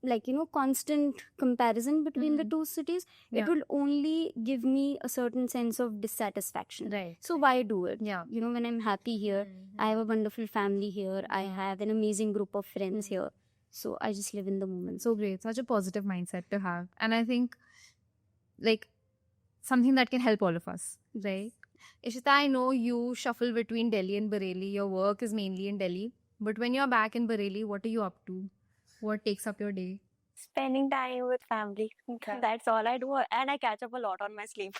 like, you know, constant comparison between the two cities, it will only give me a certain sense of dissatisfaction. Right. So why do it? Yeah. You know, when I'm happy here, I have a wonderful family here, I have an amazing group of friends here. So I just live in the moment. So great. Such a positive mindset to have. And I think, like, something that can help all of us, right? Ishita, I know you shuffle between Delhi and Bareilly. Your work is mainly in Delhi. But when you're back in Bareilly, what are you up to? What takes up your day? Spending time with family. That's all I do. And I catch up a lot on my sleep.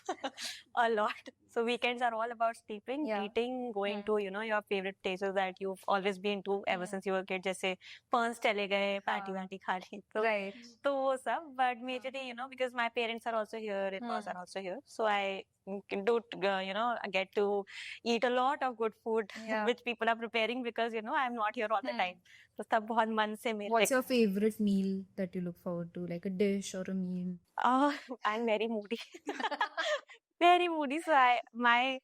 A lot. So weekends are all about sleeping, eating, going to, you know, your favorite places that you've always been to ever since you were a kid. जैसे Pons चले गए, party खा ली. Right. तो वो सब. But majorly, you know, because my parents are also here, in-laws are also here. So I do, you know, I get to eat a lot of good food which people are preparing because, you know, I'm not here all the time. तो सब बहुत मन से मेरे What's your favorite meal that you look forward to? Like a dish or a meal? I'm very moody. Very moody. So my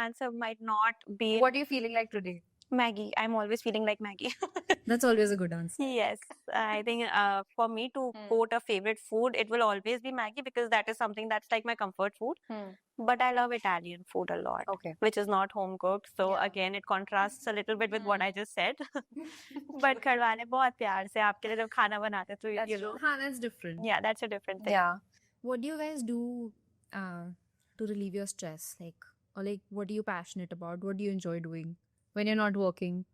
answer might not be What are you feeling like today? Maggie. I'm always feeling like Maggie. That's always a good answer. Yes, I think for me to quote a favorite food, it will always be Maggie because that is something that's like my comfort food. But I love Italian food a lot, Okay. which is not home cooked. So again, it contrasts a little bit with what I just said. But खड़वाले बहुत प्यार से आपके लिए जब खाना बनाते तो you know, That's different. yeah, that's a different thing. Yeah. What do you guys do to relieve your stress? Like, what are you passionate about? What do you enjoy doing when you're not working?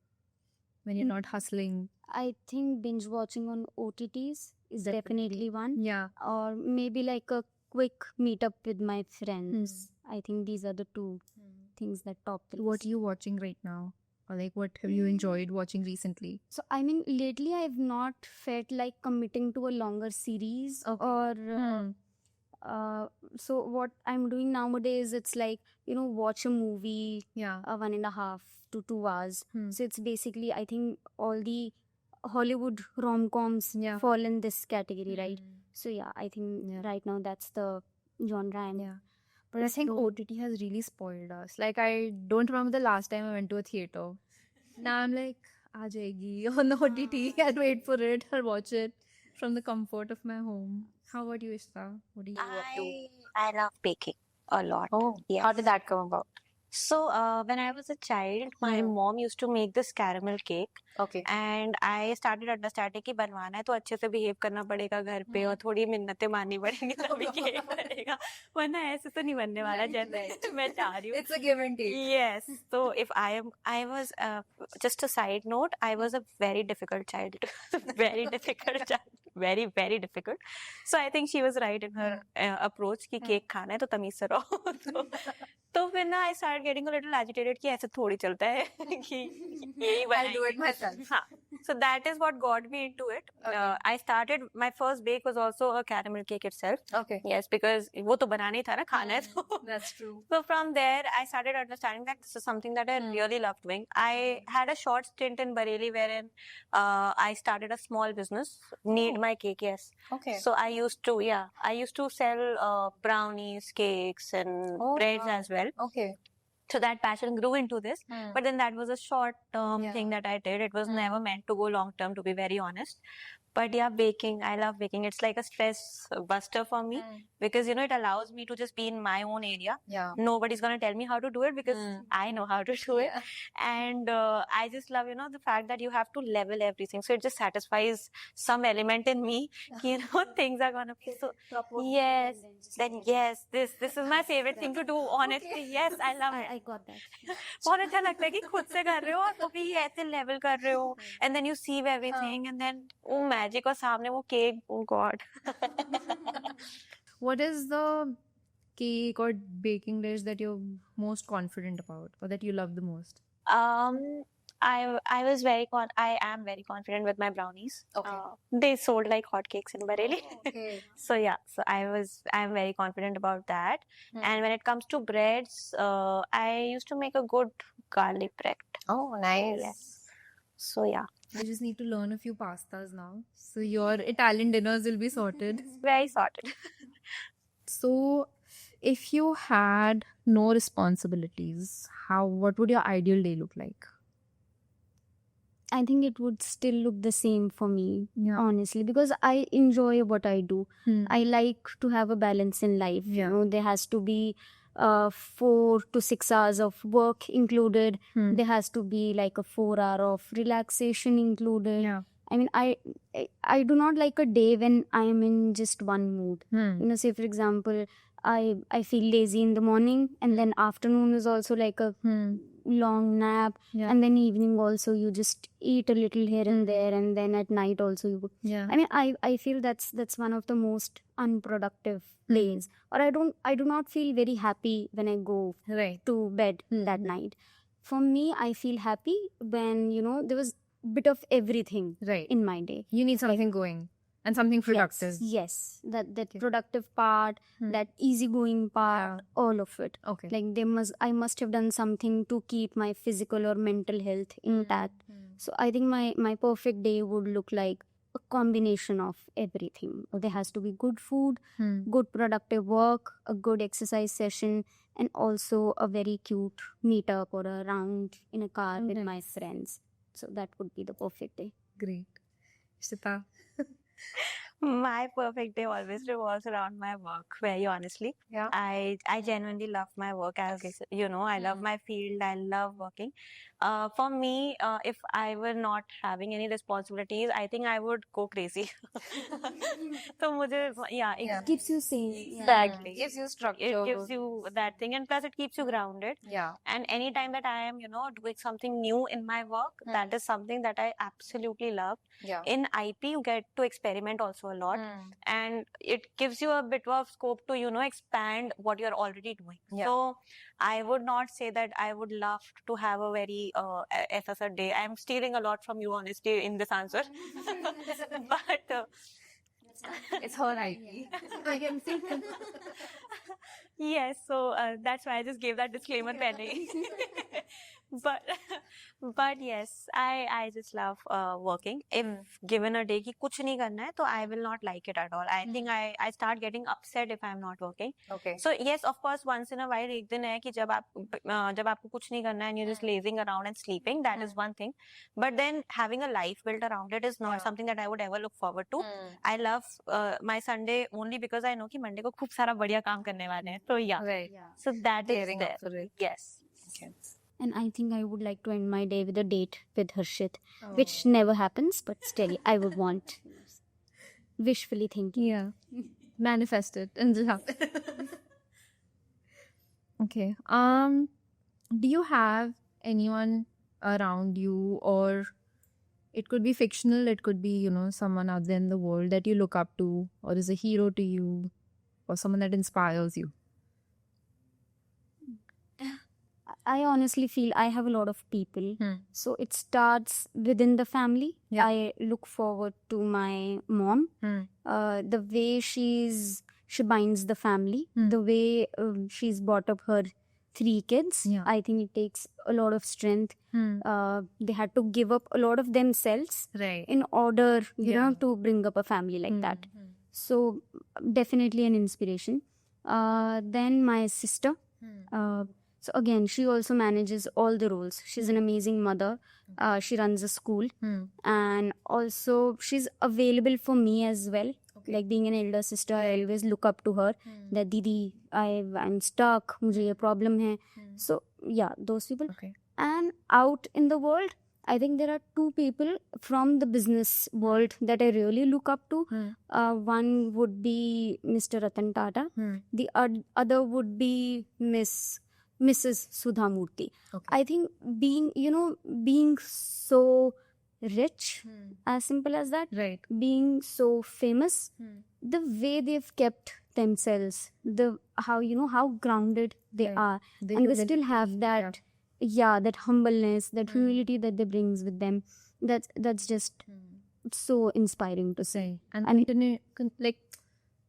When you're not hustling? I think binge watching on OTTs is definitely one. Yeah. Or maybe like a quick meetup with my friends. I think these are the two things that top the What list. are you watching right now? Or like, what have you enjoyed watching recently? So, I mean, lately I've not felt like committing to a longer series or so what I'm doing nowadays, it's like, you know, watch a movie, Yeah. 1.5 to 2 hours. So it's basically, I think all the Hollywood rom-coms fall in this category, right? So yeah, I think right now that's the genre. And Yeah. But I think OTT has really spoiled us. Like, I don't remember the last time I went to a theater. Now I'm like, aa jayegi on the OTT. I'll wait for it. I'll watch it from the comfort of my home. How about you, Ishta? What do you up to? I love baking a lot. Oh, yes. how did that come about? So when I was a child, my mom used to make this caramel cake. Okay. And I started understanding कि बनवाना है तो अच्छे से behave करना पड़ेगा घर पे और थोड़ी मिन्नतें माननी पड़ेंगी तभी केक बनेगा, वरना ऐसे तो नहीं बनने वाला जैसे मैं चाह रही हूँ. It's a give and take. Yes. So if I was just a side note, I was a very difficult child, very difficult child, very very difficult. So I think she was right in her approach कि cake खाना है तो तमीज से रहो. तो फिर ना I started getting a little agitated कि ऐसे थोड़ी चलता है कि यही I'll do it बनाएंगे. myself. हाँ. So that is what got me into it. I started, my first bake was also a caramel cake itself. Okay. Yes, because वो तो बनाना ही था ना, खाना है तो. That's true. So from there, I started understanding that this is something that I really love doing. I had a short stint in Bareilly wherein I started a small business, Need My Cake, yes. Okay. So I used to sell brownies, cakes and breads as well. Okay. So that passion grew into this. But then that was a short-term thing that I did. It was never meant to go long-term, to be very honest. But yeah, baking, I love baking. It's like a stress buster for me because, you know, it allows me to just be in my own area. Yeah. Nobody's going to tell me how to do it because I know how to do it. And I just love, you know, the fact that you have to level everything. So it just satisfies some element in me. You know, things are going to be so... Yes. Then yes, this is my favorite thing to do, honestly. Yes, I love it. I got that. बहुत अच्छा लगता है कि खुद से कर रहे हो और वो भी ऐसे लेवल कर रहे हो and then you sieve everything and then वो मैजिक और सामने वो cake, oh god. What is the cake or baking dish that you're most confident about or that you love the most? I was I am very confident with my brownies. Okay. They sold like hotcakes in Bareilly. Okay. So yeah, I'm very confident about that. And when it comes to breads, I used to make a good garlic bread. Oh, nice. Yes. So yeah, I just need to learn a few pastas now. So your Italian dinners will be sorted. very sorted. So if you had no responsibilities, what would your ideal day look like? I think it would still look the same for me, Yeah. honestly, because I enjoy what I do. I like to have a balance in life. Yeah. You know, there has to be 4 to 6 hours of work included. There has to be like a 4 hour of relaxation included. Yeah. I mean, I do not like a day when I am in just one mood. You know, say for example, I feel lazy in the morning, and then afternoon is also like a long nap, Yeah. and then evening also you just eat a little here and there, and then at night also you. Yeah. I mean, I feel that's one of the most unproductive days, or I do not feel very happy when I go Right. to bed that night. For me, I feel happy when, you know, there was a bit of everything Right. in my day. You need something going and something productive. Yes, that productive part, that easygoing part, all of it. Okay. Like I must have done something to keep my physical or mental health intact. So I think my perfect day would look like a combination of everything. There has to be good food, good productive work, a good exercise session, and also a very cute meetup or a round in a car with my friends. So that would be the perfect day. Great. Shita. My perfect day always revolves around my work, very honestly. Yeah. I genuinely love my work. As you know, I love my field. I love working. For me, if I were not having any responsibilities, I think I would go crazy. So मुझे, yeah, Keeps you sane. exactly. Gives you structure. It gives you that thing, and plus it keeps you grounded. Yeah. And anytime that I am, you know, doing something new in my work, that is something that I absolutely love. Yeah. In IP, you get to experiment also a lot, and it gives you a bit of scope to, you know, expand what you're already doing. Yeah. So I would not say that I would love to have a very SSR day. I'm stealing a lot from you, honestly, in this answer. But It's her IP. I can see. yes, so that's why I just gave that disclaimer pehle. but yes, I just love working. If given a day ki kuch nahi karna hai, तो I will not like it at all. I think I start getting upset if I'm not working. Okay. So yes, of course, once in a while एक दिन है कि जब आपको कुछ नहीं करना है and you're just lazing around and sleeping, that is one thing. But then having a life built around it is not something that I would ever look forward to. I love my Sunday only because I know कि Monday को खूब सारा बढ़िया काम करने वाले हैं. So yeah. Right. So that is Tearing up there. for it. Yes. And I think I would like to end my day with a date with Harshit, which never happens, but still I would want. Wishfully thinking. Yeah. Manifest it and just happen. Okay. Do you have anyone around you, or it could be fictional, it could be, you know, someone out there in the world that you look up to, or is a hero to you, or someone that inspires you? I honestly feel I have a lot of people. So it starts within the family. Yeah. I look forward to my mom. The way she binds the family, the way she's brought up her 3 kids. Yeah. I think it takes a lot of strength. They had to give up a lot of themselves Right. in order, you Yeah. know, to bring up a family like that. So definitely an inspiration. Then my sister. So again, she also manages all the roles. She's an amazing mother. She runs a school, and also she's available for me as well. Like being an elder sister, I always look up to her. That Didi, I'm stuck. मुझे ये problem है. So yeah, those people. Okay. And out in the world, I think there are 2 people from the business world that I really look up to. One would be Mr. Ratan Tata. The other would be Mrs. Sudha Murthy. Okay. I think being so rich, as simple as that, Right. being so famous, the way they've kept themselves, how grounded they Right. are, They and they really- still have that, that humbleness, that humility that they brings with them. That's just so inspiring to see. And And-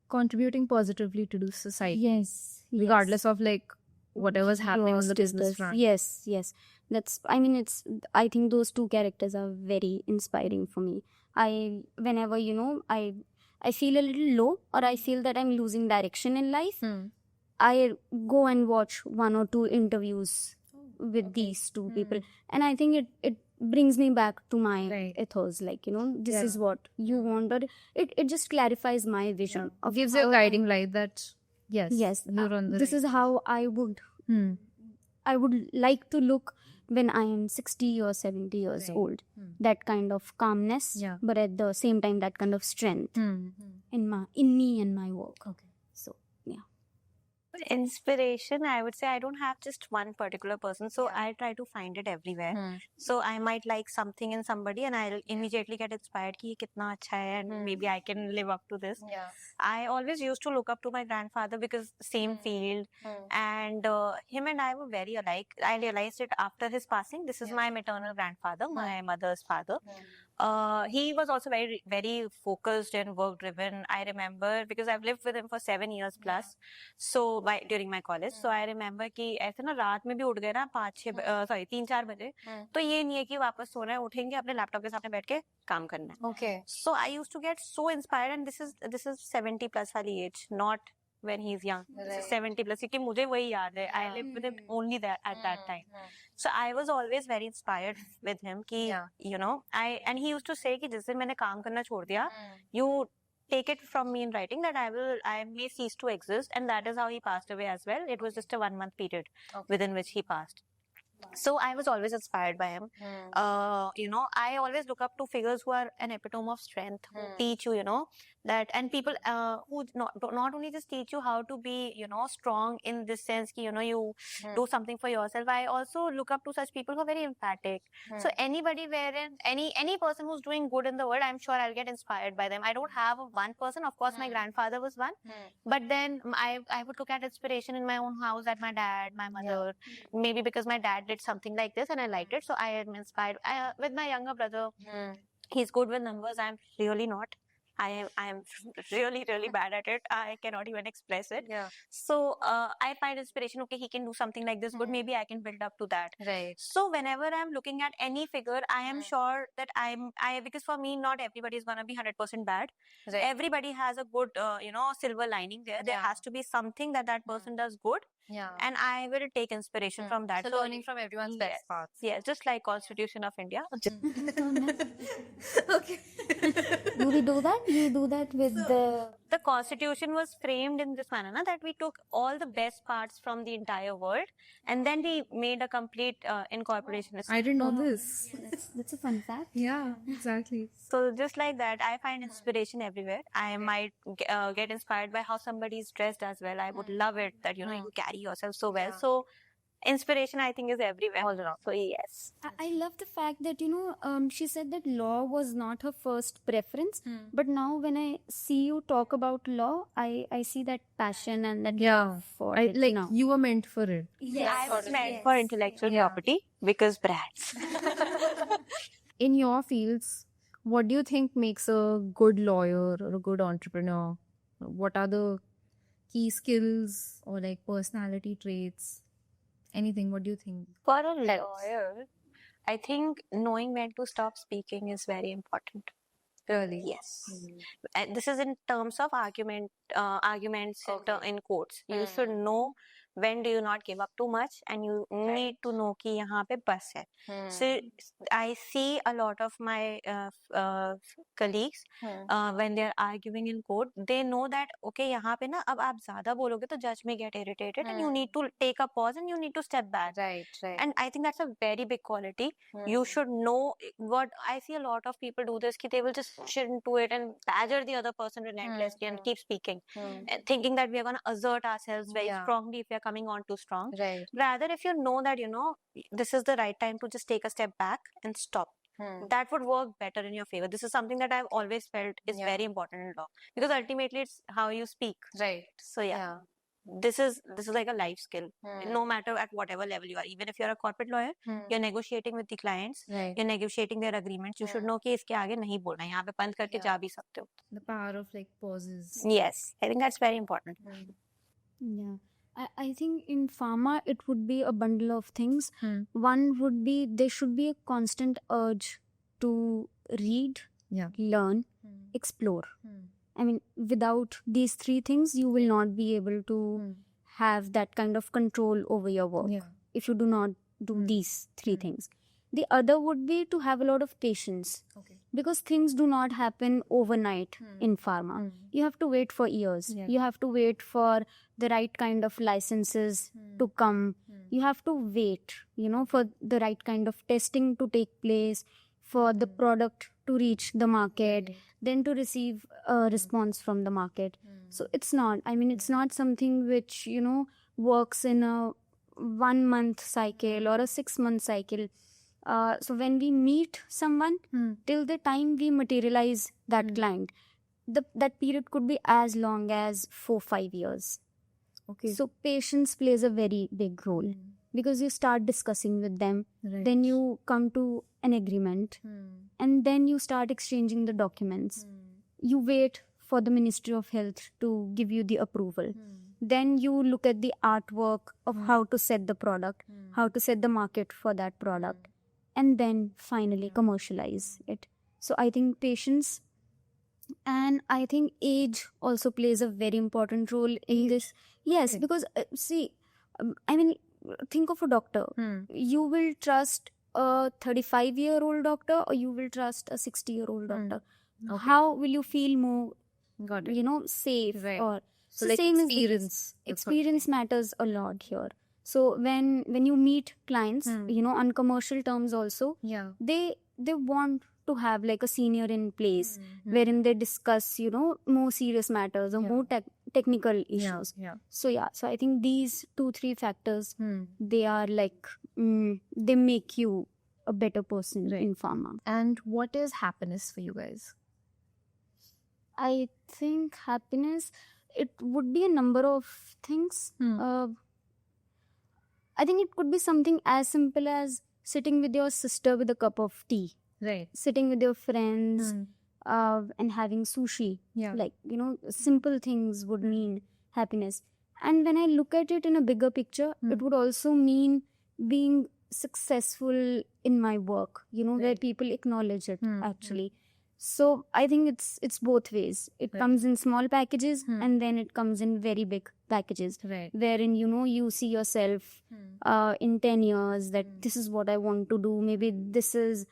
contributing positively to the society, Yes, regardless of like whatever's happening on the business front. Yes. I think those 2 characters are very inspiring for me. Whenever, I feel a little low, or I feel that I'm losing direction in life, I go and watch 1 or 2 interviews with these 2 people. And I think it brings me back to my Right. ethos. Like, this Yeah. is what you want. Or it just clarifies my vision. Of Gives you a how guiding light that yes, you're on the this right. is how I would like to look when I am 60 or 70 years Right. old. That kind of calmness, Yeah. but at the same time, that kind of strength in me and my work. Okay. So, yeah. Inspiration, I would say I don't have just one particular person, so I try to find it everywhere. So I might like something in somebody and I'll immediately get inspired कि ये कितना अच्छा है and maybe I can live up to this. Yeah. I always used to look up to my grandfather because same field, and him and I were very alike. I realized it after his passing. This is my maternal grandfather, my mother's father. He was also very, very focused and work driven. I remember because I've lived with him for 7 years plus. So during my college, so I remember कि ऐसे ना रात में भी उठ गए ना 3-4 बजे, तो ये नहीं है कि वापस सोना है, उठेंगे अपने लैपटॉप के सामने बैठ के काम करना है. Okay. So I used to get so inspired, and this is 70 plus वाली age, not when he's young. This is 70 plus, क्योंकि मुझे वही याद है. I lived with him only that at that time. So I was always very inspired with him कि and he used to say कि जिस दिन मैंने काम करना छोड़ दिया, you take it from me in writing that I may cease to exist, and that is how he passed away as well. It was just a 1-month period within which he passed. So I was always inspired by him. I always look up to figures who are an epitome of strength, who teach you, that, and people who not only just teach you how to be, strong in this sense, you do something for yourself. I also look up to such people who are very emphatic. So anybody wherein any person who's doing good in the world, I'm sure I'll get inspired by them. I don't have one person. Of course, my grandfather was one, but then I would look at inspiration in my own house, at my dad, my mother, maybe because my dad did something like this and I liked it, so I am inspired. With my younger brother, he's good with numbers. I'm really not. I am really, really bad at it. I cannot even express it. Yeah. So I find inspiration. Okay, he can do something like this, but maybe I can build up to that. Right. So whenever I'm looking at any figure, I am sure that because for me, not everybody is gonna be 100% bad. Right. Everybody has a good, silver lining there. There has to be something that person does good, Yeah. and I will take inspiration from that. So learning from everyone's yes, best parts. yes, just like Constitution of India. Okay. Do we do that? You do that with The Constitution was framed in this manner, na, that we took all the best parts from the entire world and then we made a complete incorporation. I didn't know this. that's a fun fact. Yeah, exactly. So just like that, I find inspiration everywhere. I might get inspired by how somebody is dressed as well. I would love it that you carry yourself so well. So inspiration, I think, is everywhere all around. So yes, I love the fact that she said that law was not her first preference, but now when I see you talk about law, I see that passion and that love for it like now. you were meant for it. I was meant for intellectual property because brats. In your fields, what do you think makes a good lawyer or a good entrepreneur? What are the key skills or like personality traits? Anything? What do you think? For a lawyer, I think knowing when to stop speaking is very important. Really? Yes. And this is in terms of arguments in courts. You should know when do you not give up too much and you need to know कि यहाँ पे बस है. So I see a lot of my colleagues when they are arguing in court, they know that okay यहाँ पे ना अब आप ज़्यादा बोलोगे तो judge may get irritated and you need to take a pause and you need to step back. Right. And I think that's a very big quality. You should know what I see a lot of people do this, कि they will just shit into it and badger the other person relentlessly and keep speaking, thinking that we are going to assert ourselves very strongly if we are coming on too strong. Right. Rather, if you know that, this is the right time to just take a step back and stop. That would work better in your favor. This is something that I've always felt is very important in law because ultimately it's how you speak. Right. So yeah. This is like a life skill. No matter at whatever level you are, even if you're a corporate lawyer, you're negotiating with the clients, you're negotiating their agreements. You should know कि इसके आगे नहीं बोलना, यहाँ पे बंद करके जा भी सकते हो. The power of like pauses. Yes, I think that's very important. Yeah. I think in pharma, it would be a bundle of things. One would be there should be a constant urge to read, learn, explore. I mean, without these three things, you will not be able to have that kind of control over your work if you do not do these three things. The other would be to have a lot of patience because things do not happen overnight in pharma. You have to wait for years. You have to wait for the right kind of licenses to come. You have to wait, for the right kind of testing to take place, for the product to reach the market, then to receive a response from the market. So it's not something which, works in a 1 month cycle or a 6 month cycle. So when we meet someone, till the time we materialize that client, that period could be as long as 4-5 years. Okay. So patience plays a very big role because you start discussing with them, then you come to an agreement, and then you start exchanging the documents. You wait for the Ministry of Health to give you the approval. Then you look at the artwork of how to set the product, how to set the market for that product, and then finally commercialize it. So I think patience, and I think age also plays a very important role in this. Yes, because think of a doctor. You will trust a 35-year-old doctor or you will trust a 60-year-old doctor. How will you feel more, safe? Right. Or So like same experience. experience matters a lot here. So when you meet clients, on commercial terms also, they want to have like a senior in place wherein they discuss, more serious matters or more technical issues. So I think these 2-3 factors, they are like, they make you a better person in pharma. And what is happiness for you guys? I think happiness, it would be a number of things. I think it could be something as simple as sitting with your sister with a cup of tea. Right. Sitting with your friends and having sushi. Like, simple things would mean happiness. And when I look at it in a bigger picture, it would also mean being successful in my work, where people acknowledge it actually. So I think it's both ways. It Right. comes in small packages Hmm. and then it comes in very big packages, Right. wherein you see yourself in 10 years that this is what I want to do. Maybe this is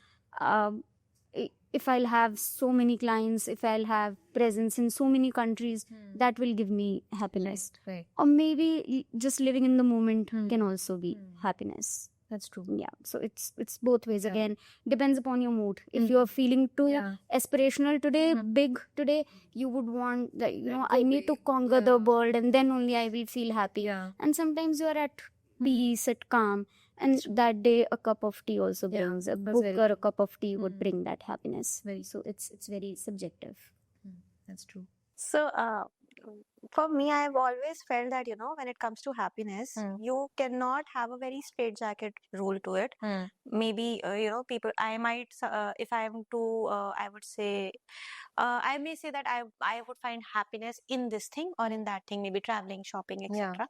if I'll have so many clients, if I'll have presence in so many countries, that will give me happiness. Right. Or maybe just living in the moment Hmm. can also be Hmm. happiness. That's true. Yeah, so it's both ways. Yeah. Again, depends upon your mood. If Mm. you're feeling too Yeah. aspirational today, Mhm. big today, you would want that, I need to big. conquer the Yeah. world and then only I will feel happy. Yeah. And sometimes you're at peace, at calm, and that day a cup of tea also Yeah, brings, a that's book very or a true. cup of tea would Mm. bring that happiness. Very So it's very subjective. That's true. So, for me, I've always felt that, when it comes to happiness, you cannot have a very straitjacket rule to it. Maybe, people, I might, if I am to, I would say, I may say that I would find happiness in this thing or in that thing, maybe traveling, shopping, Yeah. etc.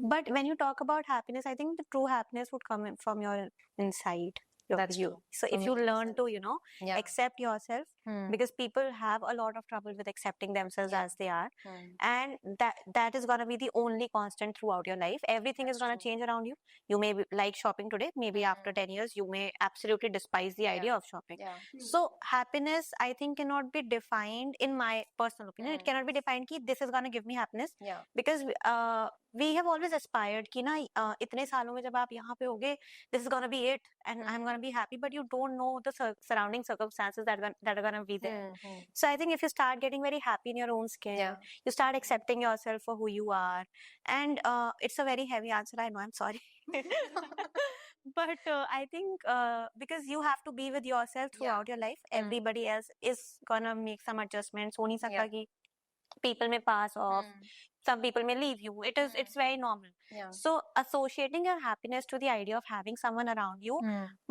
But when you talk about happiness, I think the true happiness would come from your inside. That's you. true. So From if you your learn to, Yeah. accept yourself, Hmm. because people have a lot of trouble with accepting themselves Yeah. as they are, Hmm. and that is going to be the only constant throughout your life. Everything is going to change around you. You may like shopping today, maybe after 10 years you may absolutely despise the idea of shopping. Yeah. So happiness, I think, cannot be defined, in my personal opinion, it cannot be defined ki this is going to give me happiness, Yeah. because we have always aspired कि ना इतने सालों में जब आप यहाँ पे होगे, this is gonna be it and I'm gonna be happy, but you don't know the surrounding circumstances that are gonna be there. So I think if you start getting very happy in your own skin, Yeah. you start accepting yourself for who you are, and it's a very heavy answer, I know, I'm sorry. But I think because you have to be with yourself throughout your life, everybody else is gonna make some adjustments. हो नहीं सकता कि people may pass off, some people may leave you. It's very normal. Yeah. So associating your happiness to the idea of having someone around you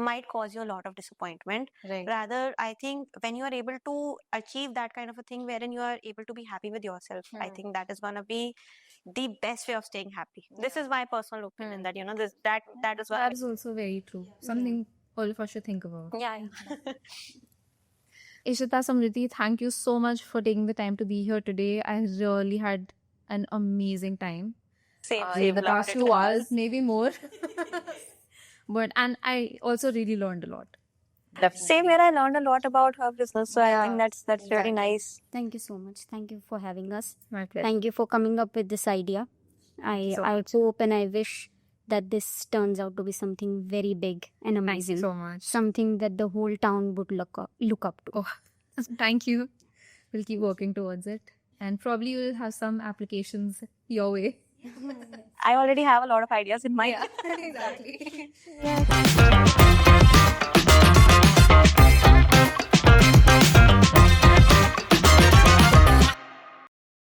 might cause you a lot of disappointment. Right. Rather, I think when you are able to achieve that kind of a thing wherein you are able to be happy with yourself, I think that is gonna be the best way of staying happy. This is my personal opinion, that that is what That is also very true. Something all of us should think about. yeah. Ishita, Samriddhi, thank you so much for taking the time to be here today. I really had an amazing time. Same, The loved past it. 2 hours, maybe more. And I also really learned a lot. Same here, I learned a lot about her business, so I think that's really nice. Thank you so much. Thank you for having us. My pleasure. Thank you for coming up with this idea. I So- also hope and I wish that this turns out to be something very big and Thank you amazing. so much. Something that the whole town would look up to. Oh, thank you. We'll keep working towards it. And probably you'll have some applications your way. I already have a lot of ideas in mind. Exactly.